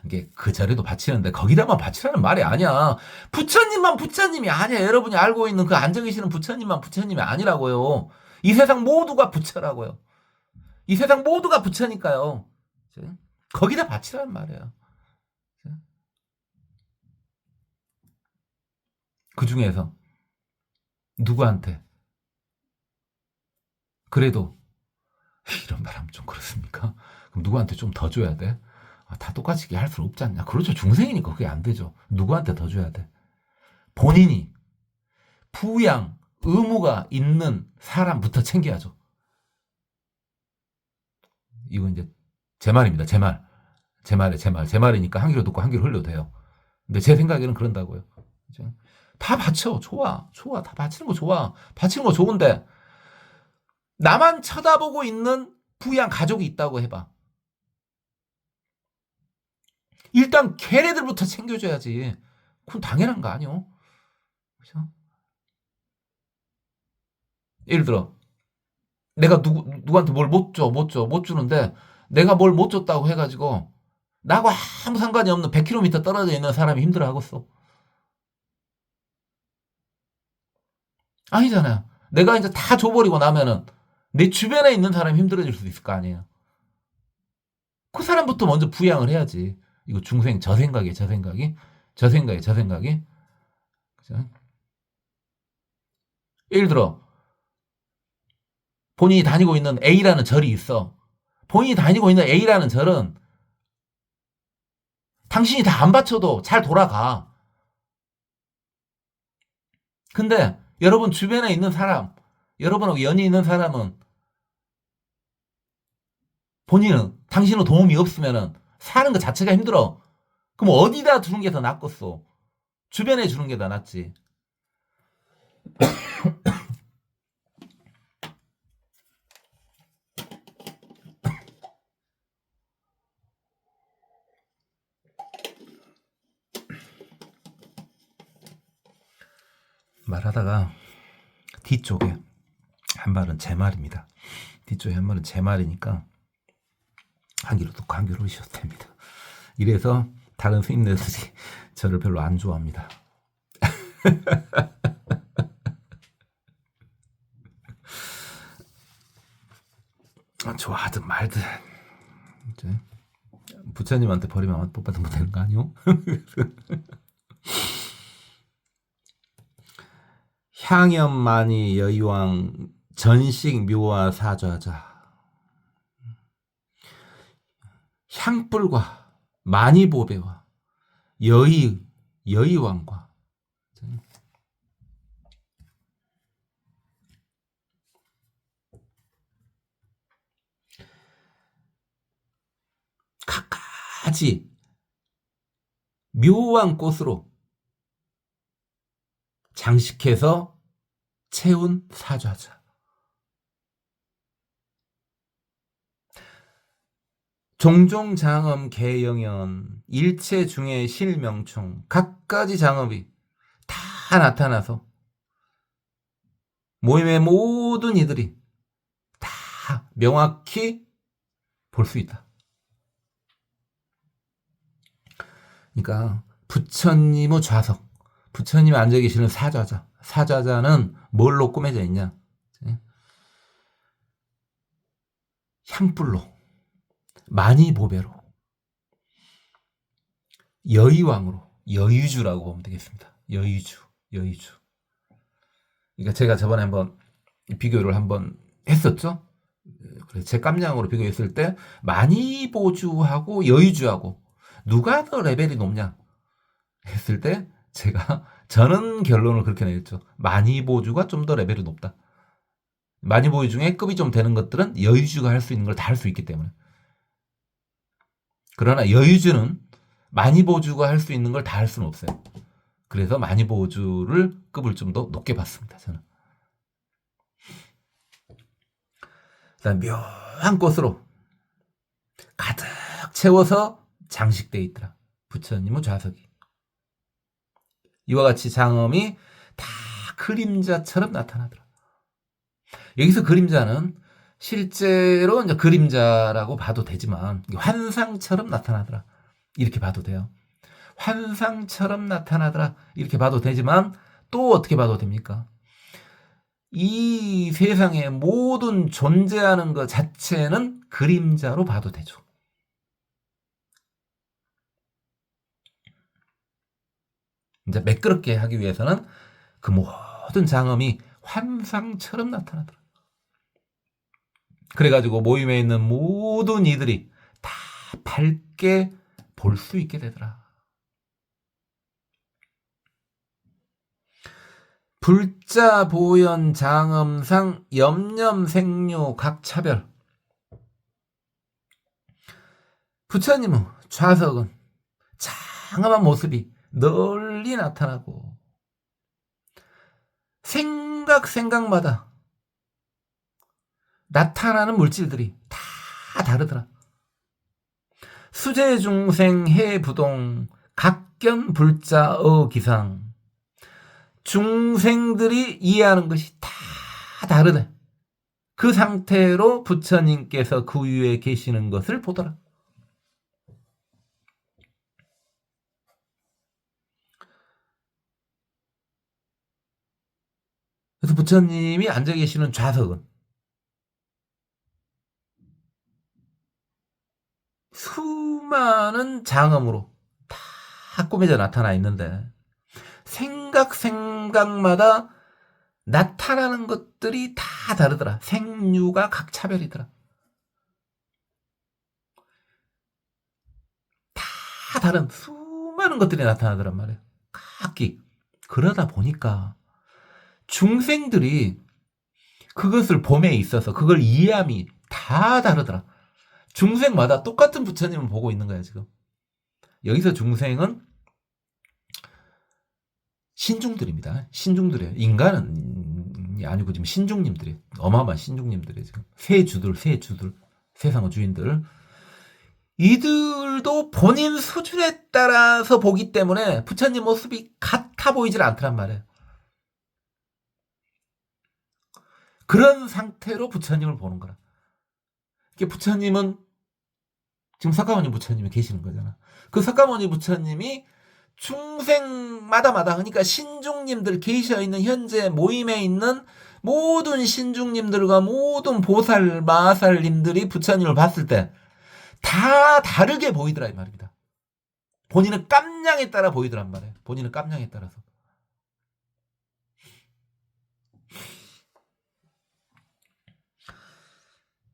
이게 그 절에도 바치는데 거기다만 바치라는 말이 아니야. 부처님만 부처님이 아니야. 여러분이 알고 있는 그 앉아 계시는 부처님만 부처님이 아니라고요. 이 세상 모두가 부처라고요. 이 세상 모두가 부처니까요. 거기다 바치라는 말이에요. 그 중에서 누구한테 그래도 이런 말 하면 좀 그렇습니까? 그럼 누구한테 좀 더 줘야 돼? 다 똑같이 할 수는 없지 않냐? 그렇죠. 중생이니까 그게 안 되죠. 누구한테 더 줘야 돼? 본인이 부양 의무가 있는 사람부터 챙겨야죠. 이건 이제 제 말입니다. 제 말이니까 한 귀로 듣고 한 귀로 흘려도 돼요. 근데 제 생각에는 그런다고요. 그죠? 다 바쳐. 좋아. 다 바치는 거 좋아. 바치는 거 좋은데 나만 쳐다보고 있는 부양 가족이 있다고 해봐. 일단 걔네들부터 챙겨줘야지. 그건 당연한 거 아니오? 그죠? 예를 들어 내가 누구한테 뭘 못 주는데 내가 뭘 못 줬다고 해가지고 나하고 아무 상관이 없는 100km 떨어져 있는 사람이 힘들어하겠어. 아니잖아요. 내가 이제 다 줘버리고 나면은 내 주변에 있는 사람이 힘들어질 수도 있을 거 아니에요. 그 사람부터 먼저 부양을 해야지. 이거 중생 저 생각이 저 생각이. 그죠? 예를 들어 본인이 다니고 있는 A라는 절이 있어. 본인이 다니고 있는 A라는 절은 당신이 다 안 바쳐도 잘 돌아가. 근데 여러분 주변에 있는 사람, 여러분하고 연이 있는 사람은 본인은 당신의 도움이 없으면 사는 것 자체가 힘들어. 그럼 어디다 주는 게 더 낫겠어? 주변에 주는 게 더 낫지. 말하다가 뒤쪽에 한 말은 제 말입니다. 뒤쪽에 한 말은 제 말이니까 한 귀로 듣고 한 귀로 오셔도 됩니다. 이래서 다른 스님들이 저를 별로 안 좋아합니다. 좋아하든 말든 부처님한테 버리면 못 받으면 되는 거 아니오? 향연만이 여의왕 전식 묘화 사좌자 향불과 만이보배와 여의왕과 갖가지 묘한 꽃으로 장식해서 채운 사좌자. 종종 장엄 개영연 일체 중에 실명총 갖가지 장엄이 다 나타나서 모임의 모든 이들이 다 명확히 볼 수 있다. 그러니까 부처님의 좌석, 부처님이 앉아 계시는 사좌자, 사좌자는 뭘로 꾸며져 있냐? 향불로, 만이보배로, 여의왕으로, 여의주라고 보면 되겠습니다. 여의주. 그러니까 제가 저번에 한번 비교를 한번 했었죠. 그래서 제 깜냥으로 비교했을 때 만이보주하고 여의주하고 누가 더 레벨이 높냐 했을 때 저는 결론을 그렇게 내렸죠. 만이보주가 좀 더 레벨이 높다. 만이보주 중에 급이 좀 되는 것들은 여의주가 할 수 있는 걸 다 할 수 있기 때문에. 그러나 여의주는 만이보주가 할 수 있는 걸 다 할 수는 없어요. 그래서 만이보주를 급을 좀 더 높게 봤습니다. 저는. 그다음 묘한 꽃으로 가득 채워서 장식되어 있더라. 부처님의 좌석이. 이와 같이 장엄이 다 그림자처럼 나타나더라. 여기서 그림자는 실제로 이제 그림자라고 봐도 되지만 환상처럼 나타나더라. 이렇게 봐도 돼요. 환상처럼 나타나더라. 이렇게 봐도 되지만 또 어떻게 봐도 됩니까? 이 세상의 모든 존재하는 것 자체는 그림자로 봐도 되죠. 이제 매끄럽게 하기 위해서는 그 모든 장엄이 환상처럼 나타나더라. 그래가지고 모임에 있는 모든 이들이 다 밝게 볼 수 있게 되더라. 불자 보현 장엄상 염념생류 각차별. 부처님의 좌석은 장엄한 모습이 널리 나타나고 생각마다 나타나는 물질들이 다 다르더라. 수제중생 해부동 각견 불자어 기상. 중생들이 이해하는 것이 다 다르네. 그 상태로 부처님께서 그 위에 계시는 것을 보더라. 그래서 부처님이 앉아 계시는 좌석은 수많은 장엄으로 다 꾸며져 나타나 있는데 생각마다 나타나는 것들이 다 다르더라. 생류가 각차별이더라. 다 다른 수많은 것들이 나타나더란 말이에요. 각기. 그러다 보니까 중생들이 그것을 봄에 있어서 그걸 이해함이 다 다르더라. 중생마다 똑같은 부처님을 보고 있는 거야 지금. 여기서 중생은 신중들입니다. 신중들이에요. 인간은 아니고 지금 신중님들이에요. 어마어마한 신중님들이에요. 지금 세주들, 세상의 주인들. 이들도 본인 수준에 따라서 보기 때문에 부처님 모습이 같아 보이질 않더란 말이에요. 그런 상태로 부처님을 보는 거라. 부처님은 지금 석가모니 부처님이 계시는 거잖아. 그 석가모니 부처님이 중생마다 그러니까 신중님들 계셔 있는 현재 모임에 있는 모든 신중님들과 모든 보살 마살님들이 부처님을 봤을 때 다 다르게 보이더라 이 말입니다. 본인은 깜냥에 따라 보이더란 말이에요. 본인은 깜냥에 따라서.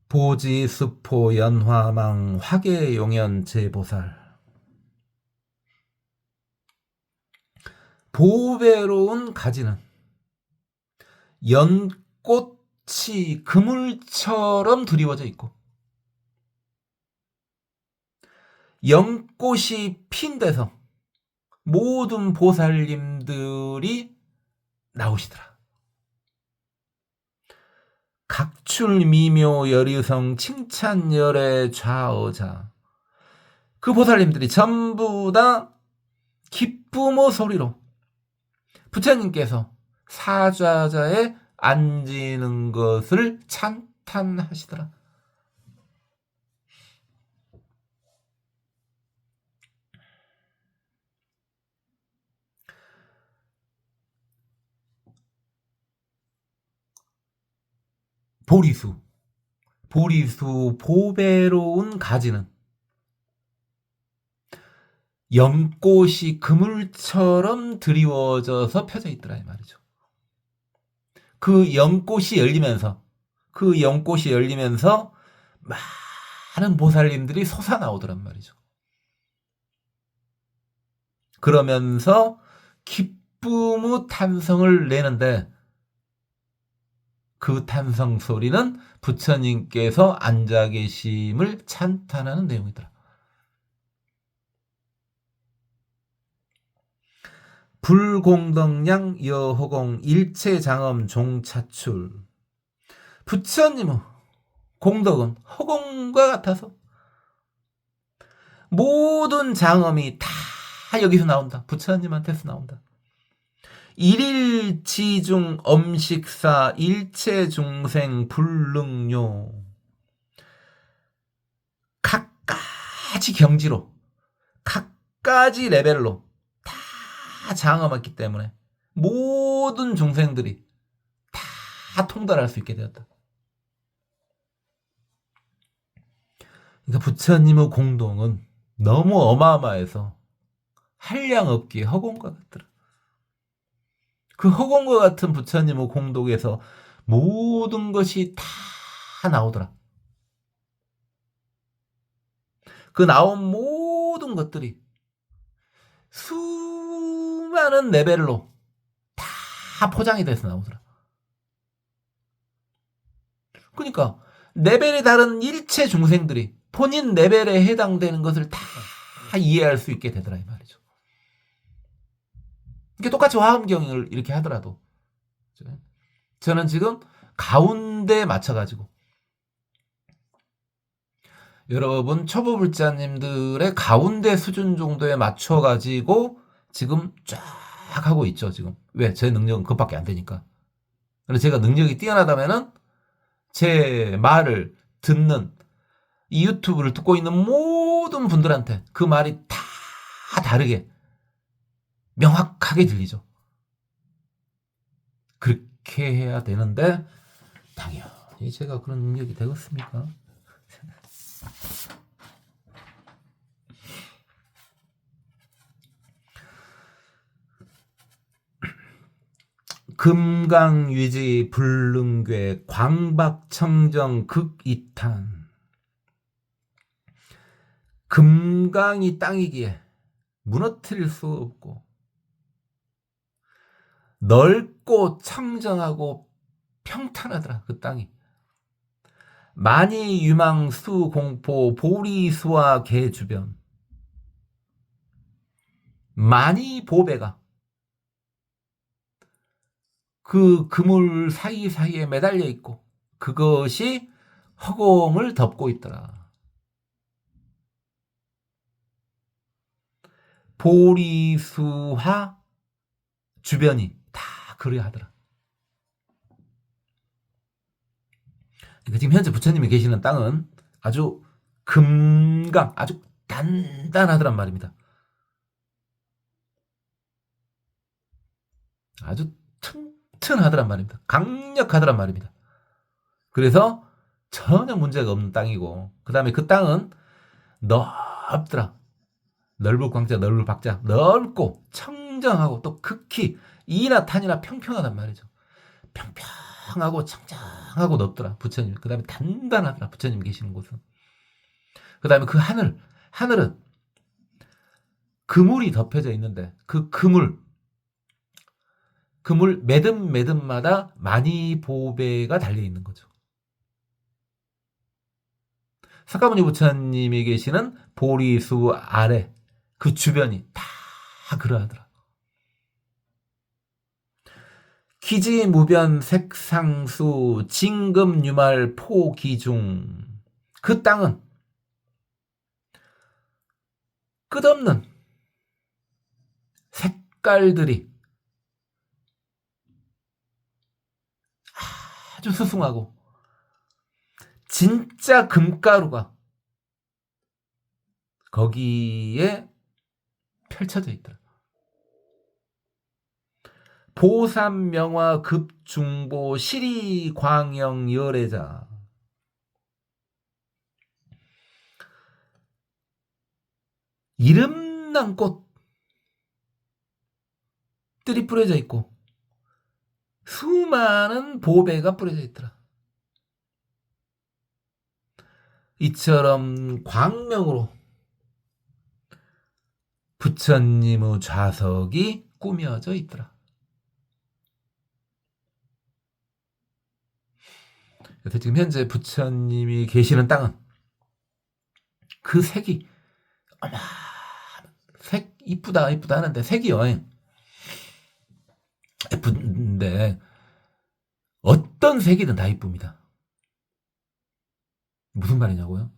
보지 수포 연화망 화계용연 제보살. 보배로운 가지는 연꽃이 그물처럼 드리워져 있고 연꽃이 핀 데서 모든 보살님들이 나오시더라. 각출미묘 열유성 칭찬열의 좌어자. 그 보살님들이 전부 다 기쁨의 소리로 부처님께서 사좌자에 앉는 것을 찬탄하시더라. 보리수 보배로운 가지는 연꽃이 그물처럼 드리워져서 펴져 있더라 이 말이죠. 그 연꽃이 열리면서 많은 보살님들이 솟아나오더란 말이죠. 그러면서 기쁨의 탄성을 내는데 그 탄성 소리는 부처님께서 앉아 계심을 찬탄하는 내용이더라. 불공덕량 여호공 일체장엄 종차출. 부처님의 공덕은 허공과 같아서 모든 장엄이 다 여기서 나온다. 부처님한테서 나온다. 일일지중 엄식사 일체중생 불능요. 각가지 경지로 각가지 레벨로 다 장엄했기 때문에 모든 중생들이 다 통달할 수 있게 되었다. 그러니까 부처님의 공동은 너무 어마어마해서 한량없기에 허공과 같더라. 그 허공과 같은 부처님의 공덕에서 모든 것이 다 나오더라. 그 나온 모든 것들이 수많은 레벨로 다 포장이 돼서 나오더라. 그러니까 레벨이 다른 일체 중생들이 본인 레벨에 해당되는 것을 다 이해할 수 있게 되더라 이 말이죠. 이게 똑같이 화엄경을 이렇게 하더라도 저는 지금 가운데에 맞춰가지고 여러분 초보불자님들의 가운데 수준 정도에 맞춰가지고 지금 쫙 하고 있죠. 지금 왜? 제 능력은 그것밖에 안 되니까. 그래서 제가 능력이 뛰어나다면은 제 말을 듣는 이 유튜브를 듣고 있는 모든 분들한테 그 말이 다 다르게 명확하게 들리죠. 그렇게 해야 되는데 당연히 제가 그런 능력이 되겠습니까? 금강유지 불능괴 광박청정 극이탄. 금강이 땅이기에 무너뜨릴 수 없고 넓고 청정하고 평탄하더라 그 땅이. 많이 유망수 공포 보리수와 개 주변. 많이 보배가 그 그물 사이사이에 매달려 있고 그것이 허공을 덮고 있더라. 보리수화 주변이 다 그러하더라. 그러니까 지금 현재 부처님이 계시는 땅은 아주 금강, 아주 단단하더란 말입니다. 아주 튼튼하더란 말입니다. 강력하더란 말입니다. 그래서 전혀 문제가 없는 땅이고, 그 다음에 그 땅은 넓더라. 넓을 광자, 넓을 박자, 넓고 청정하고 또 극히 이나 탄이나 평평하단 말이죠. 평평하고 청정하고 넓더라 부처님. 그 다음에 단단하더라 부처님 계시는 곳은. 그 다음에 그 하늘은 그물이 덮여져 있는데 그 그물 매듭마다 많이 보배가 달려 있는 거죠. 석가모니 부처님이 계시는 보리수 아래 그 주변이 다 그러하더라. 기지무변 색상수 진금유말 포기중. 그 땅은 끝없는 색깔들이 아주 수승하고 진짜 금가루가 거기에 펼쳐져 있더라. 보삼명화 급중보 시리광영 열애자. 이름난 꽃들이 뿌려져 있고 수많은 보배가 뿌려져 있더라. 이처럼 광명으로 부처님의 좌석이 꾸며져 있더라. 그래서 지금 현재 부처님이 계시는 땅은 그 색이 어마 색 이쁘다 하는데 색이요. 예쁜데 어떤 색이든 다 이쁩니다. 무슨 말이냐고요?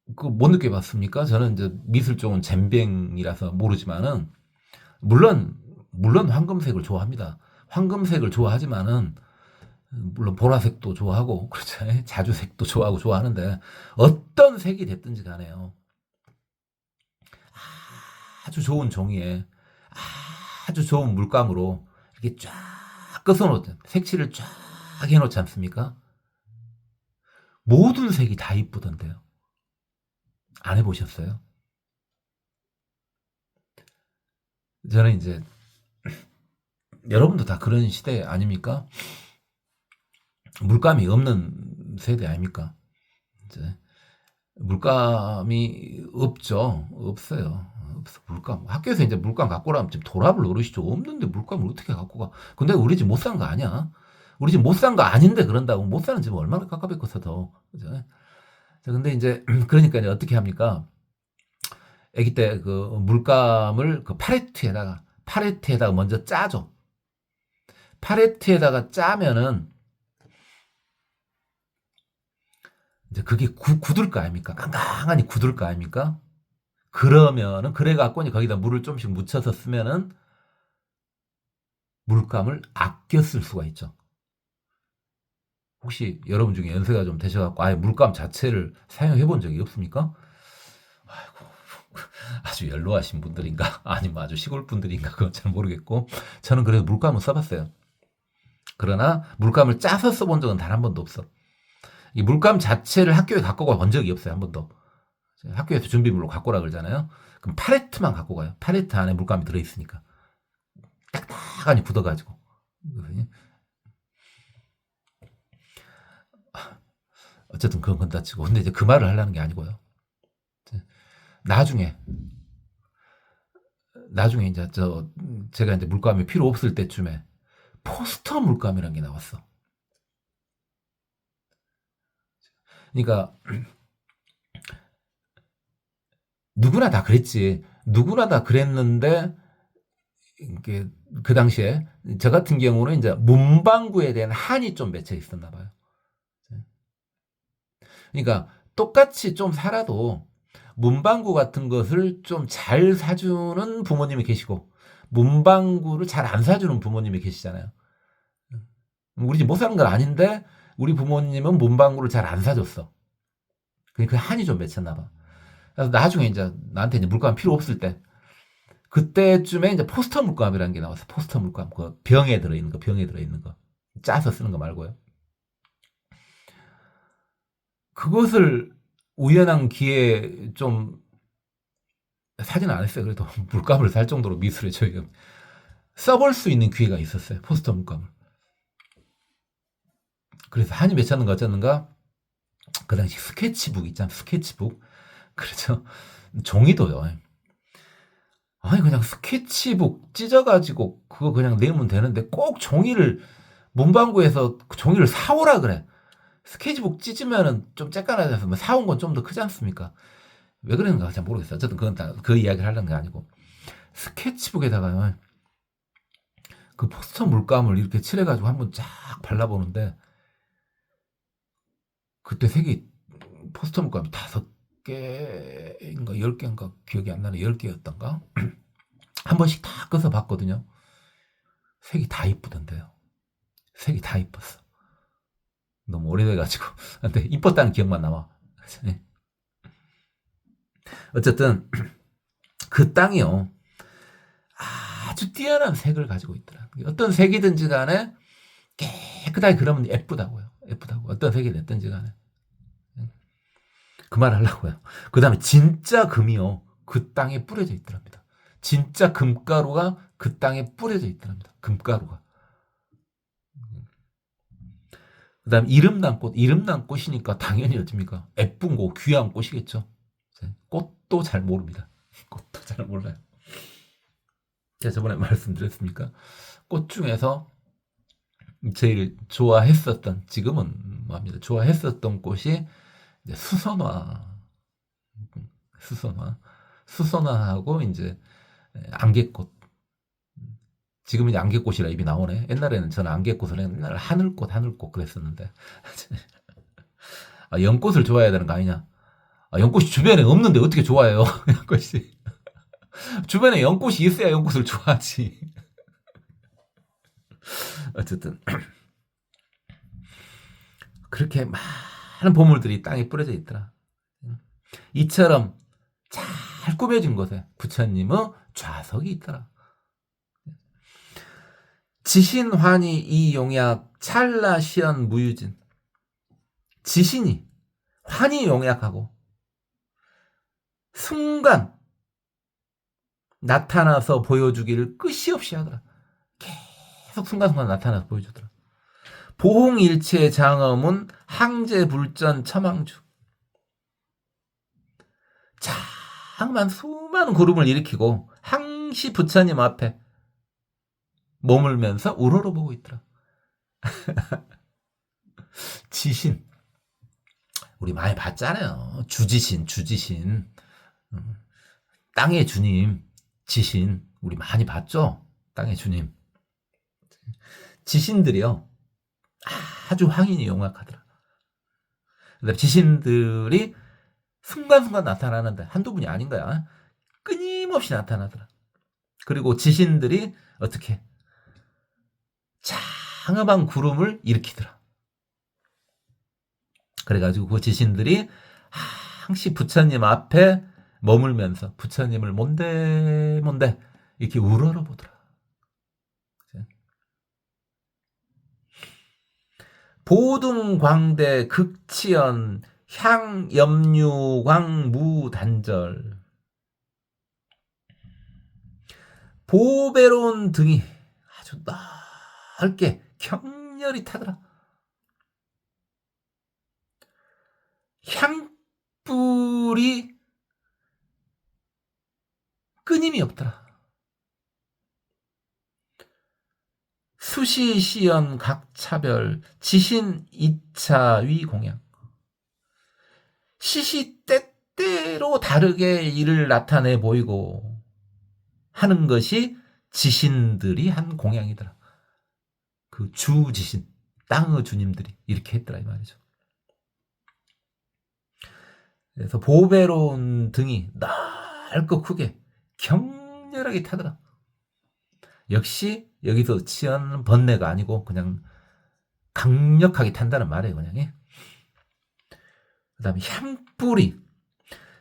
그거 못 느껴봤습니까? 저는 이제 미술 쪽은 젬뱅이라서 모르지만은 물론 황금색을 좋아합니다. 황금색을 좋아하지만은 물론 보라색도 좋아하고 그렇죠. 자주색도 좋아하는데 어떤 색이 됐든지 간에요. 아주 좋은 종이에 아주 좋은 물감으로 이렇게 쫙 끄서놓든 색칠을 쫙 해놓지 않습니까? 모든 색이 다 이쁘던데요. 안 해보셨어요? 저는 이제 여러분도 다 그런 시대 아닙니까? 물감이 없는 세대 아닙니까? 이제 물감이 없죠. 없어요. 물감. 학교에서 이제 물감 갖고 오라면 지금 돌아볼 노릇이죠. 없는데 물감을 어떻게 갖고 가? 근데 우리 집 못 산 거 아니야? 우리 집 못 산 거 아닌데 그런다고 못 사는 집 얼마나 깝깝했겠어 더. 그죠? 근데 이제 그러니까 이제 어떻게 합니까? 아기 때 그 물감을 그 팔레트에다가 먼저 짜죠. 팔레트에다가 짜면은 이제 그게 굳을 거 아닙니까? 깡깡하니 굳을 거 아닙니까? 그러면은 그래갖고 이제 거기다 물을 좀씩 묻혀서 쓰면은 물감을 아껴 쓸 수가 있죠. 혹시 여러분 중에 연세가 좀 되셔갖고 아예 물감 자체를 사용해 본 적이 없습니까? 아이고, 아주 연로하신 분들인가 아니면 아주 시골 분들인가 그건 잘 모르겠고 저는 그래도 물감을 써봤어요. 그러나 물감을 짜서 써본 적은 단 한 번도 없어. 이 물감 자체를 학교에 갖고 가본 적이 없어요. 한 번도. 학교에서 준비물로 갖고 오라 그러잖아요. 그럼 팔레트만 갖고 가요. 팔레트 안에 물감이 들어있으니까. 딱딱하니 굳어가지고. 어쨌든 그건 건다 치고. 근데 이제 그 말을 하려는 게 아니고요. 나중에 이제 제가 이제 물감이 필요 없을 때쯤에 포스터 물감이라는 게 나왔어. 그러니까 누구나 다 그랬지. 누구나 다 그랬는데 이게 그 당시에 저 같은 경우는 이제 문방구에 대한 한이 좀 맺혀 있었나 봐요. 그러니까 똑같이 좀 살아도 문방구 같은 것을 좀 잘 사주는 부모님이 계시고 문방구를 잘 안 사주는 부모님이 계시잖아요. 우리 집 못 사는 건 아닌데 우리 부모님은 문방구를 잘 안 사줬어. 그 한이 좀 맺혔나 봐. 그래서 나중에 이제 나한테 이제 물감 필요 없을 때 그때쯤에 이제 포스터 물감이라는 게 나왔어. 포스터 물감. 그 병에 들어있는 거. 짜서 쓰는 거 말고요. 그것을 우연한 기회에 좀 사진 안 했어요. 그래도 물감을 살 정도로 미술에 저희가 써볼 수 있는 기회가 있었어요. 포스터 물감을. 그래서 한이 맺혔는가 어쨌는가 그 당시 스케치북 있잖아. 스케치북. 그렇죠. 종이도요. 아니 그냥 스케치북 찢어가지고 그거 그냥 내면 되는데 꼭 종이를 문방구에서 종이를 사오라 그래. 스케치북 찢으면은 좀 쬐깐하져서 뭐 사온 건 좀 더 크지 않습니까? 왜 그러는가 잘 모르겠어요. 어쨌든 그건 다 그 이야기를 하려는 게 아니고 스케치북에다가요. 그 포스터 물감을 이렇게 칠해가지고 한번 쫙 발라보는데 그때 색이 포스터 물감이 5개인가 10개인가 기억이 안 나네. 10개였던가? 한 번씩 다 꺼서 봤거든요. 색이 다 이쁘던데요. 색이 다 이뻤어. 너무 오래돼가지고. 근데 이뻤다는 기억만 남아. 어쨌든 그 땅이요. 아주 뛰어난 색을 가지고 있더라. 어떤 색이든지 간에 깨끗하게 그러면 예쁘다고요. 예쁘다고. 어떤 색이 됐든지 간에. 그 말 하려고요. 그 다음에 진짜 금이요. 그 땅에 뿌려져 있더랍니다. 진짜 금가루가 그 땅에 뿌려져 있더랍니다. 금가루가. 그 다음에 이름난 꽃이니까 당연히 어떻습니까? 예쁜 꽃, 귀한 꽃이겠죠. 꽃도 잘 모릅니다. 꽃도 잘 몰라요. 제가 저번에 말씀드렸습니까? 꽃 중에서 제일 좋아했었던, 지금은 뭐합니다. 좋아했었던 꽃이 이제 수선화하고 이제 안개꽃. 지금 이제 안개꽃이라 입이 나오네. 옛날에는 저는 안개꽃을 옛날 하늘꽃 그랬었는데. 연꽃을 좋아해야 되는 거 아니냐? 연꽃이 주변에 없는데 어떻게 좋아해요? 연꽃이. 주변에 연꽃이 있어야 연꽃을 좋아하지. 어쨌든 그렇게 많은 보물들이 땅에 뿌려져 있더라. 이처럼 잘 꾸며진 곳에 부처님의 좌석이 있더라. 지신환희 이용약 찰나시연 무유진. 지신이 환희 용약하고 순간 나타나서 보여주기를 끝이 없이 하더라. 계속 순간순간 나타나서 보여주더라. 보홍일체 장엄은 항제불전 첨항주. 수많은 구름을 일으키고 항시 부처님 앞에 머물면서 우러러보고 있더라. 지신. 우리 많이 봤잖아요. 주지신. 땅의 주님. 지신. 우리 많이 봤죠? 땅의 주님. 지신들이요. 아주 황인이 용악하더라. 그다음에 지신들이 순간순간 나타나는데 한두 분이 아닌 거야. 끊임없이 나타나더라. 그리고 지신들이 어떻게 장엄한 구름을 일으키더라. 그래가지고 그 지신들이 항시 부처님 앞에 머물면서 부처님을 뭔데 이렇게 우러러보더라. 보등광대 극치연 향염류광 무단절. 보배로운 등이 아주 넓게 격렬히 타더라. 향불이 끊임이 없더라. 수시시연 각차별 지신 2차 위공양. 시시때때로 다르게 이를 나타내 보이고 하는 것이 지신들이 한 공양이더라. 그 주지신, 땅의 주님들이 이렇게 했더라 이 말이죠. 그래서 보배로운 등이 넓고 크게 격렬하게 타더라. 역시 여기서 치연 번뇌가 아니고 그냥 강력하게 탄다는 말이에요. 그냥. 그 다음에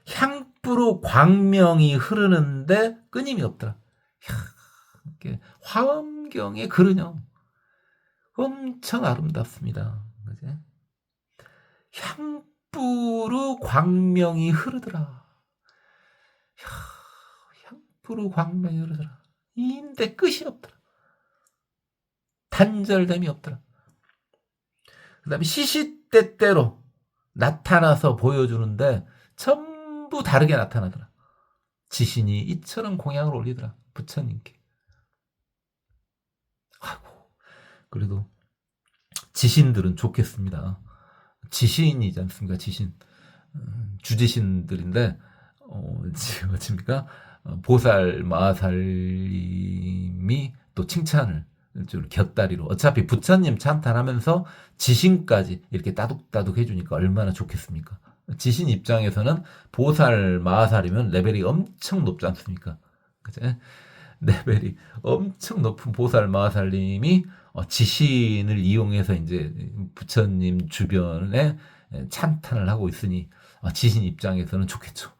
향불로 광명이 흐르는데 끊임이 없더라. 이렇게 화엄경에 그러냐. 엄청 아름답습니다. 그치? 향불로 광명이 흐르더라. 향불로 광명이 흐르더라. 인데 끝이 없더라. 단절됨이 없더라. 그 다음에 시시때때로 나타나서 보여주는데 전부 다르게 나타나더라. 지신이 이처럼 공양을 올리더라. 부처님께. 아이고, 그래도 지신들은 좋겠습니다. 지신이지 않습니까? 지신. 주지신들인데, 어찌입니까? 보살, 마살님이 또 칭찬을 줄 곁다리로. 어차피 부처님 찬탄하면서 지신까지 이렇게 따둑따둑 해주니까 얼마나 좋겠습니까? 지신 입장에서는 보살, 마살이면 레벨이 엄청 높지 않습니까? 그죠? 레벨이 엄청 높은 보살, 마살님이 지신을 이용해서 이제 부처님 주변에 찬탄을 하고 있으니 지신 입장에서는 좋겠죠.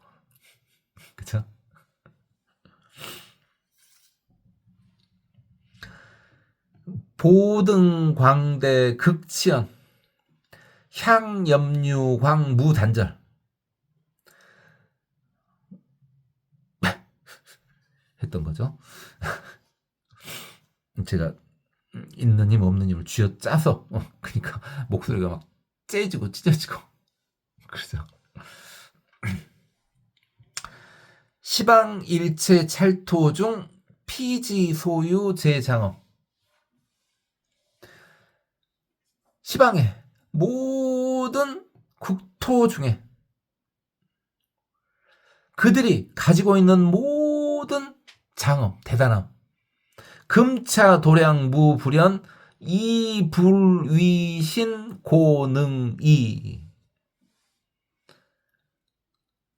그쵸? 보등광대 극치연 향염류광 무단절 했던 거죠. 제가 있는 힘 없는 힘을 쥐어짜서 그러니까 목소리가 막 째지고 찢어지고 그러죠. 시방일체 찰토 중 피지 소유 제장엄. 시방의 모든 국토 중에 그들이 가지고 있는 모든 장엄, 대단함, 금차 도량 무불연 이불위신 고능이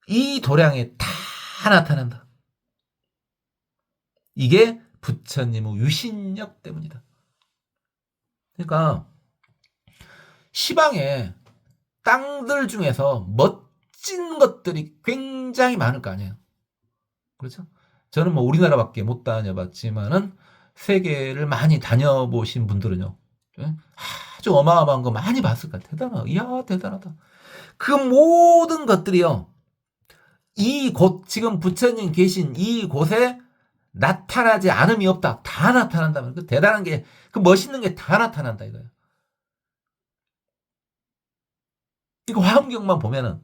이 도량에 다 나타난다. 이게 부처님의 유신력 때문이다. 그러니까 시방에 땅들 중에서 멋진 것들이 굉장히 많을 거 아니에요. 그렇죠? 저는 뭐 우리나라밖에 못 다녀봤지만은 세계를 많이 다녀보신 분들은요, 아주 어마어마한 거 많이 봤을 것 같아요. 대단하다. 이야, 대단하다. 그 모든 것들이요, 이곳, 지금 부처님 계신 이곳에 나타나지 않음이 없다. 다 나타난다면, 그 대단한 게, 그 멋있는 게 다 나타난다, 이거예요. 이거 화엄경만 보면은,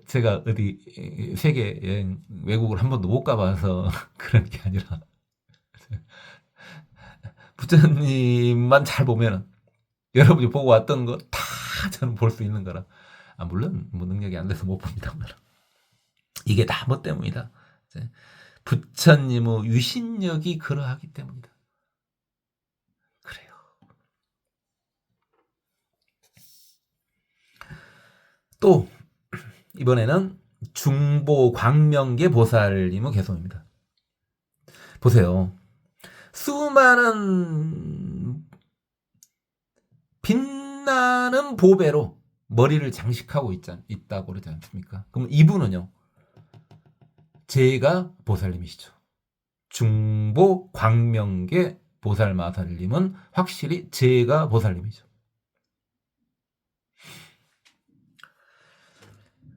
제가 어디 세계 여행, 외국을 한 번도 못 가봐서 그런 게 아니라, 부처님만 잘 보면은, 여러분이 보고 왔던 거 다 저는 볼 수 있는 거라. 물론, 뭐 능력이 안 돼서 못 봅니다. 이게 다 뭐 때문이다. 부처님의 유신력이 그러하기 때문이다. 그래요. 또 이번에는 중보 광명계 보살님의 개성입니다. 보세요. 수많은 빛나는 보배로 머리를 장식하고 있다고 그러지 않습니까? 그럼 이분은요, 제가 보살님이시죠. 중보 광명계 보살 마살님은 확실히 제가 보살님이죠.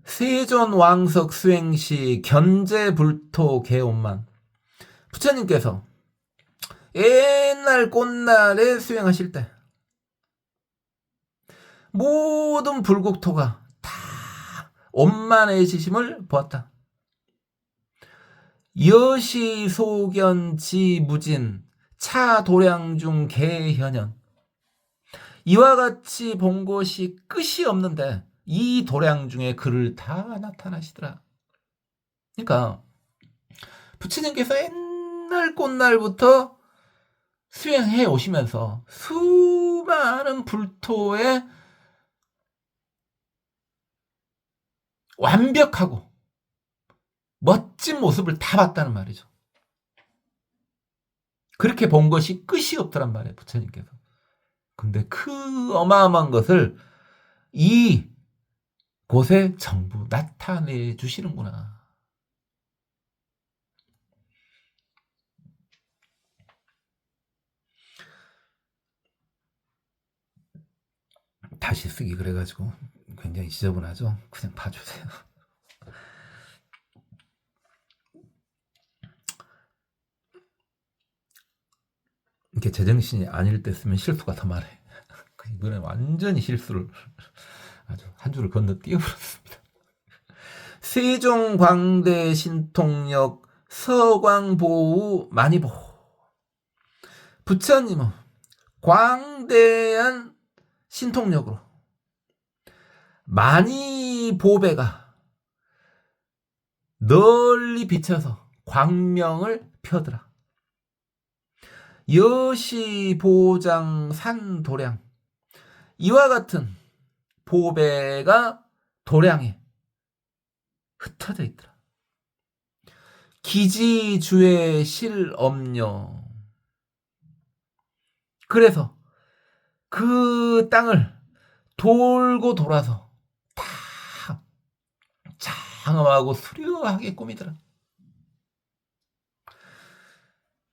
세존 왕석 수행시 견제불토 개엄만. 부처님께서 옛날 꽃날에 수행하실 때 모든 불국토가 다 엄만해지심을 보았다. 여시소견지 무진 차도량중 개현연. 이와 같이 본 것이 끝이 없는데 이 도량 중에 그를 다 나타나시더라. 그러니까 부처님께서 옛날 꽃날부터 수행해 오시면서 수많은 불토에 완벽하고 멋진 모습을 다 봤다는 말이죠. 그렇게 본 것이 끝이 없더란 말이에요, 부처님께서. 근데 그 어마어마한 것을 이 곳에 전부 나타내 주시는구나. 다시 쓰기 그래가지고 굉장히 지저분하죠. 그냥 봐주세요. 이렇게 제정신이 아닐 때 쓰면 실수가 더 많아요. 이번에 완전히 실수를 아주 한 줄을 건너 뛰어버렸습니다. 세종광대 신통력 서광보우 많이보. 부처님은 광대한 신통력으로 많이 보배가 널리 비쳐서 광명을 펴더라. 여시 보장 산 도량. 이와 같은 보배가 도량에 흩어져 있더라. 기지주의 실엄녀. 그래서 그 땅을 돌고 돌아서 다 장엄하고 수려하게 꾸미더라.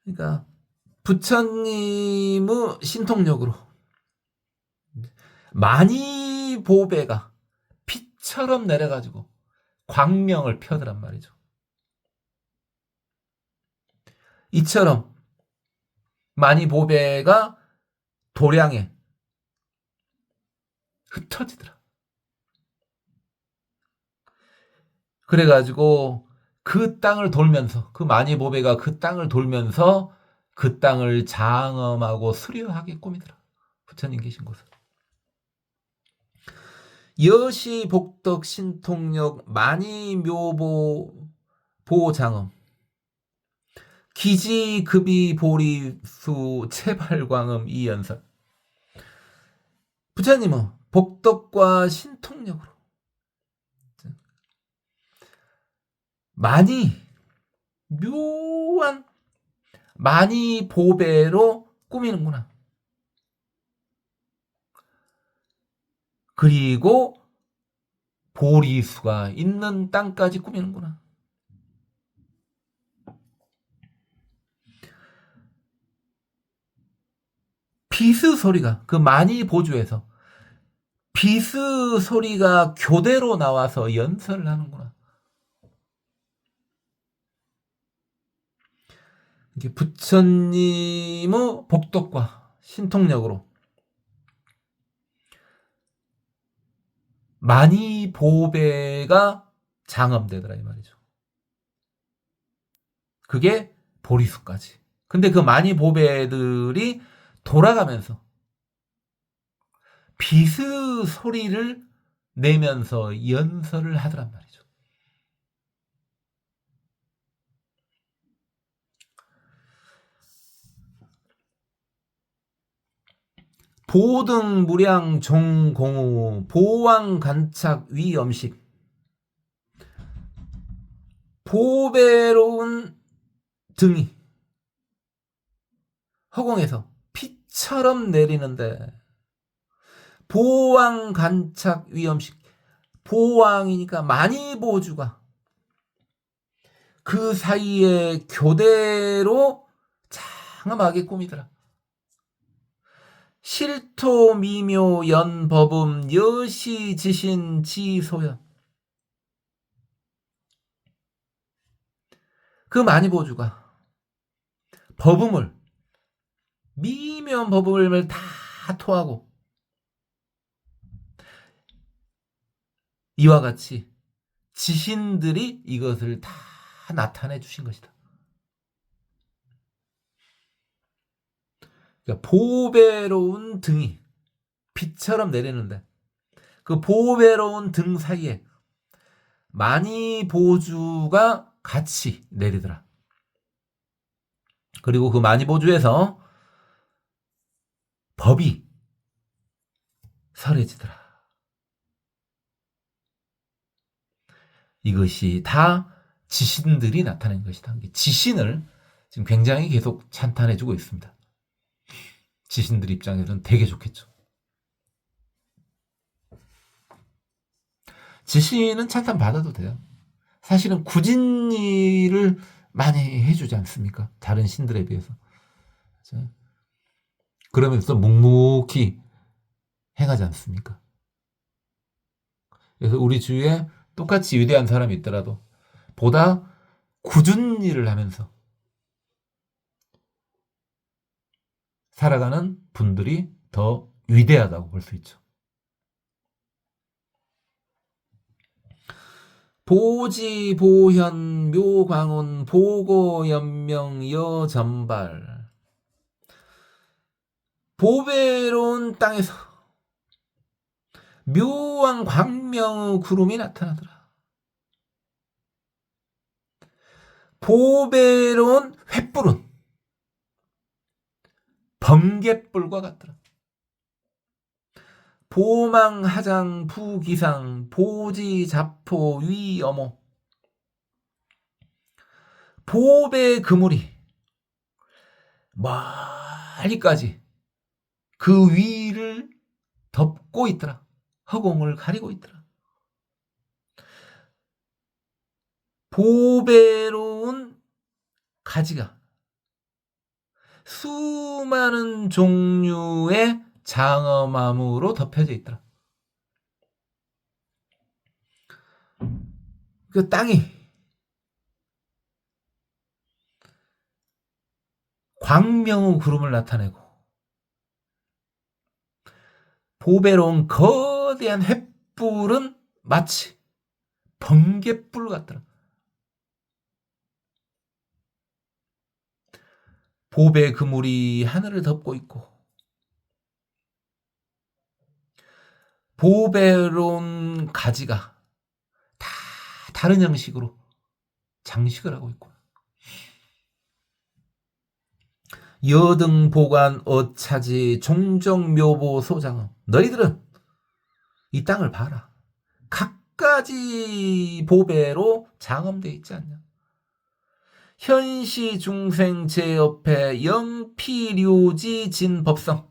그러니까 부처님의 신통력으로 많이 보배가 피처럼 내려가지고 광명을 펴더란 말이죠. 이처럼 많이 보배가 도량에 흩어지더라. 그래가지고 그 땅을 돌면서, 그 많이 보배가 그 땅을 돌면서 그 땅을 장엄하고 수려하게 꾸미더라. 부처님 계신 곳을. 여시 복덕 신통력 많이 묘보 보장엄 기지 급이 보리수 체발광음 이연설. 부처님은 복덕과 신통력으로 많이 묘한 많이 보배로 꾸미는구나. 그리고 보리수가 있는 땅까지 꾸미는구나. 비스 소리가 그 많이 보주에서 비스 소리가 교대로 나와서 연설을 하는구나. 이게 부처님의 복덕과 신통력으로 많이 보배가 장엄되더라 이 말이죠. 그게 보리수까지. 근데 그 많이 보배들이 돌아가면서 비스 소리를 내면서 연설을 하더란 말이죠. 보등 무량 종공우 보왕 간착 위엄식. 보배로운 등이 허공에서 피처럼 내리는데 보왕 간착 위엄식. 보왕이니까 많이 보주가 그 사이에 교대로 장엄하게 꾸미더라. 실토 미묘 연법음 여시 지신 지소연. 그 많이 보주가 법음을 미묘한 법음을 다 토하고 이와 같이 지신들이 이것을 다 나타내 주신 것이다. 그러니까 보배로운 등이 빛처럼 내리는데 그 보배로운 등 사이에 많이 보주가 같이 내리더라. 그리고 그 많이 보주에서 법이 설해지더라. 이것이 다 지신들이 나타낸 것이다. 지신을 지금 굉장히 계속 찬탄해주고 있습니다. 지신들 입장에서는 되게 좋겠죠. 지신은 찬탄 받아도 돼요. 사실은 굳은 일을 많이 해주지 않습니까? 다른 신들에 비해서. 그러면서 묵묵히 행하지 않습니까? 그래서 우리 주위에 똑같이 위대한 사람이 있더라도 보다 굳은 일을 하면서 살아가는 분들이 더 위대하다고 볼 수 있죠. 보지 보현 묘광운 보고연명 여전발. 보배로운 땅에서 묘한 광명의 구름이 나타나더라. 보배로운 횃불은 번갯불과 같더라. 보망하장 부기상 보지자포 위어모 보배 그물이 멀리까지 그 위를 덮고 있더라. 허공을 가리고 있더라. 보배로운 가지가 수많은 종류의 장엄함으로 덮여져 있더라. 그 땅이 광명의 구름을 나타내고 보배로운 거대한 횃불은 마치 번갯불 같더라. 보배 그물이 하늘을 덮고 있고 보배로운 가지가 다 다른 형식으로 장식을 하고 있고 여등보관 어차지 종정묘보 소장음 너희들은 이 땅을 봐라. 각가지 보배로 장엄되어 있지 않냐. 현시 중생 제옆에 영피류지 진법성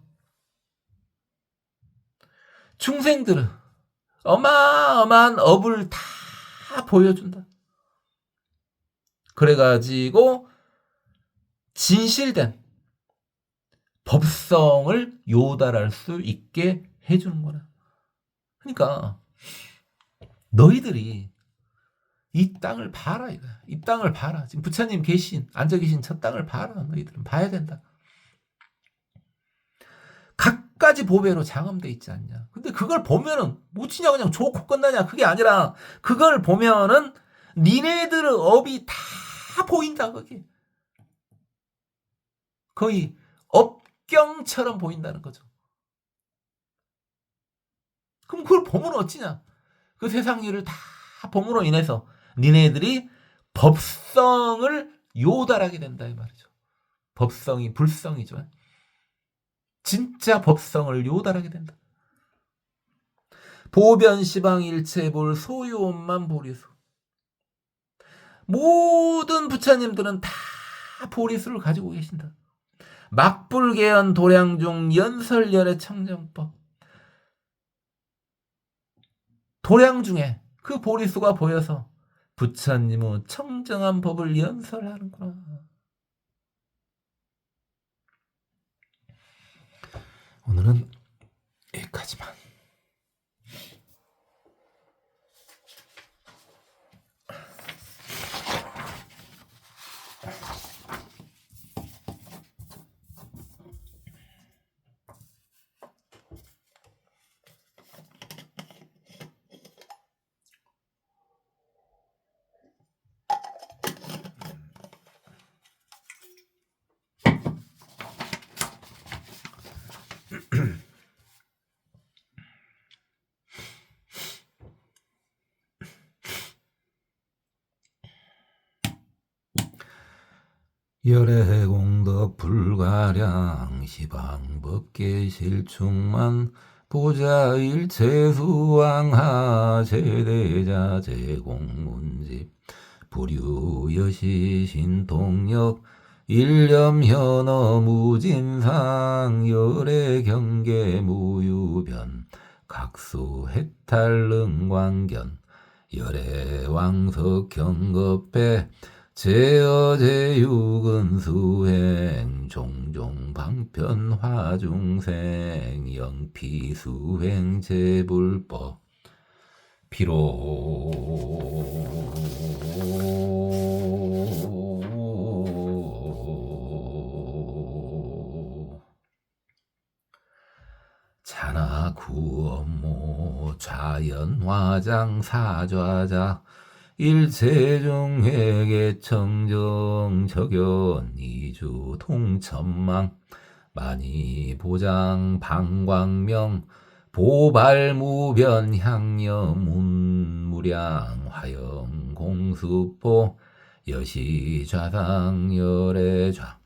중생들은 어마어마한 업을 다 보여준다. 그래가지고 진실된 법성을 요달할 수 있게 해주는 거라. 그러니까 너희들이 이 땅을 봐라 이거야. 이 땅을 봐라. 지금 부처님 앉아 계신 저 땅을 봐라. 너희들은 봐야 된다. 각가지 보배로 장엄돼 있지 않냐. 근데 그걸 보면은 묻히냐 그냥 좋고 끝나냐. 그게 아니라 그걸 보면은 니네들의 업이 다 보인다. 그게 거의 업경처럼 보인다는 거죠. 그럼 그걸 보면 어찌냐. 그 세상 일을 다 봄으로 인해서 니네들이 법성을 요달하게 된다 이 말이죠. 법성이 불성이죠. 진짜 법성을 요달하게 된다. 보변시방일체볼 소유원만 보리수. 모든 부처님들은 다 보리수를 가지고 계신다. 막불개연 도량중 연설열의 청정법. 도량 중에 그 보리수가 보여서 부처님은 청정한 법을 연설하는구나. 오늘은 여기까지만. 열애공덕 불가량 시방법계실충만 보자일체수왕하 제대자 제공문집 부류여시 신통력 일념현어 무진상 열애경계 무유변 각수해탈능광견 열애왕석 경겁해 제어제육은 수행 종종 방편 화중생 영피수행 제불법 비록 자나 구엄모 좌연화장 사좌자 일체중회계 청정 적연 이주 통천망 만이 보장 방광명 보발무변 향여문무량 화영 공수포 여시좌상 열애좌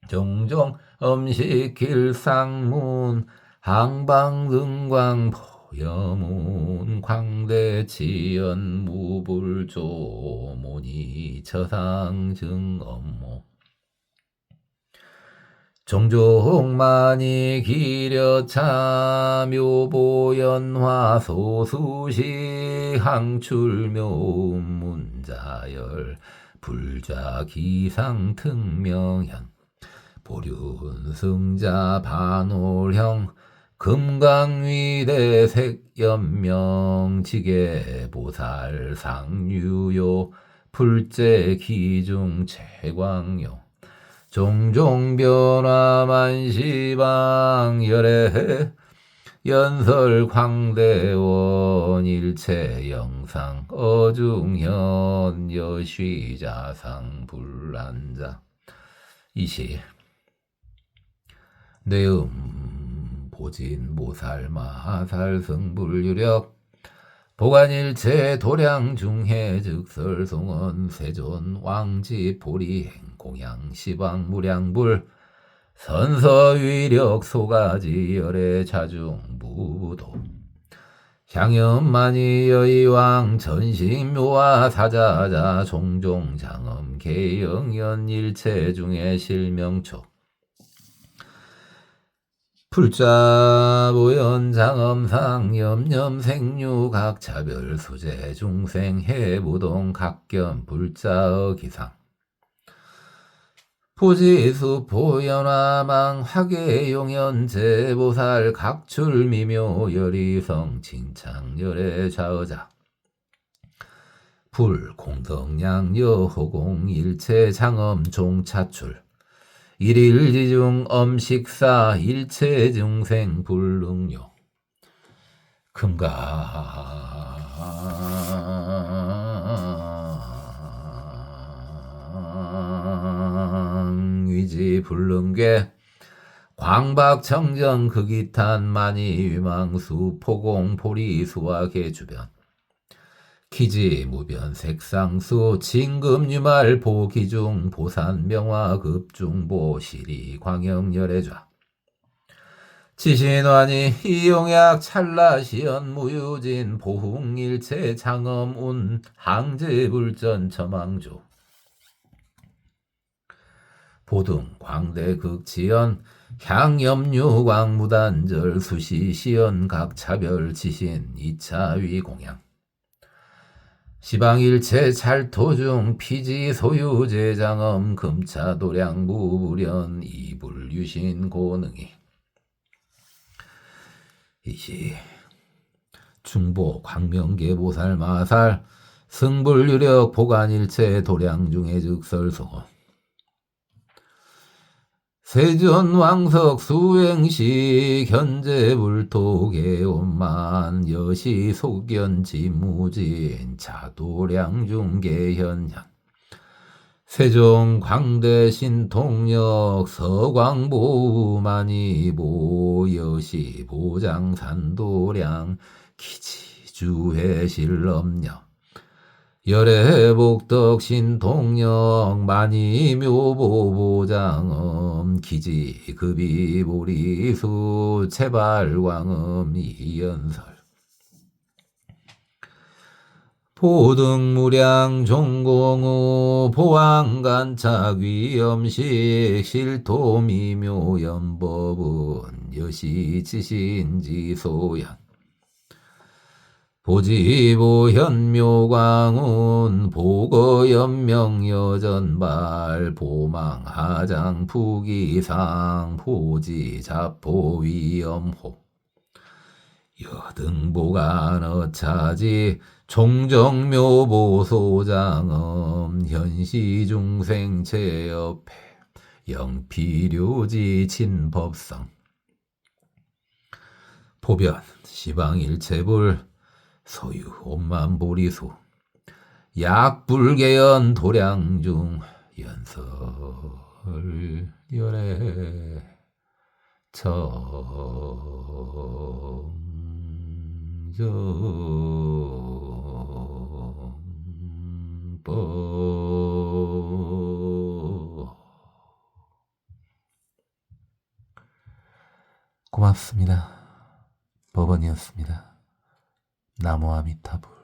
종종 엄식길상문 항방등광 보여문 광대치연 무불조모니 처상증엄모 종종만이 기려차 묘보연화 소수시 항출묘문자열 불좌기상특명현 보륜승자 반올형 금강위대색연명 지계보살상유요 풀제기중 최광요 종종변화만시방 열애 연설광대원 일체영상 어중현 여쉬자상 불란자 이시 뇌음 보진 모살 마살 승불유력 보관일체 도량중해 즉설송원 세존 왕지 보리행 공양 시방 무량불 선서위력 소가지 열애 자중 무부도 향연만이 여의왕 전식묘와 사자자 종종 장엄 개영연 일체 중에 실명초 풀자보연 장엄상 염염생류 각차별 수제 중생 해부동 각견 불자어 기상 포지수 포연화망 화계용연 제보살 각출미묘 열이성 칭창열의 좌어자 불 공덕량 여호공 일체 장엄 종차출 일일지중 엄식사 일체 중생 불능요 금강위지 불능괴 광박청정 극이탄 만이 위망수 포공 포리수와 개주변 기지 무변 색상수 진금유말 보기중 보산 명화 급중보 시리 광영열애좌 지신환이 이용약 찰나시연 무유진 보흥일체 장엄운 항제불전 첨왕조 보등 광대극지연 향염유광무단절 수시시연 각차별 지신 2차위 공양 시방일체 찰토중 피지 소유제 장엄 금차 도량 무불연 이불유신 고능이 이시 중보 광명계 보살 마살 승불유력 보관일체 도량 중에 즉설송원 세존왕석 수행시 현재불토계온만 여시속견지무진 자도량중계현현 세종광대신통역 서광보우만이보 여시보장산도량 기지주해실엄력 열애복덕신통역 만이묘보보장엄 기지급이보리수 체발광음 이연설 보등무량 종공우 보왕간착 위엄식 실토미묘연법은 여시지신지소연 보지보현묘광운 보거연명여전발 보망하장 부기상 보지자포위엄호 여등보간어차지 종정묘보소장엄 현시중생체협회 영필요지 친법성 보변 시방일체불 소유 옴만보리수 약불계연 도량중 연설 열애 청정법 고맙습니다. 법원이었습니다. 나무 아미타불.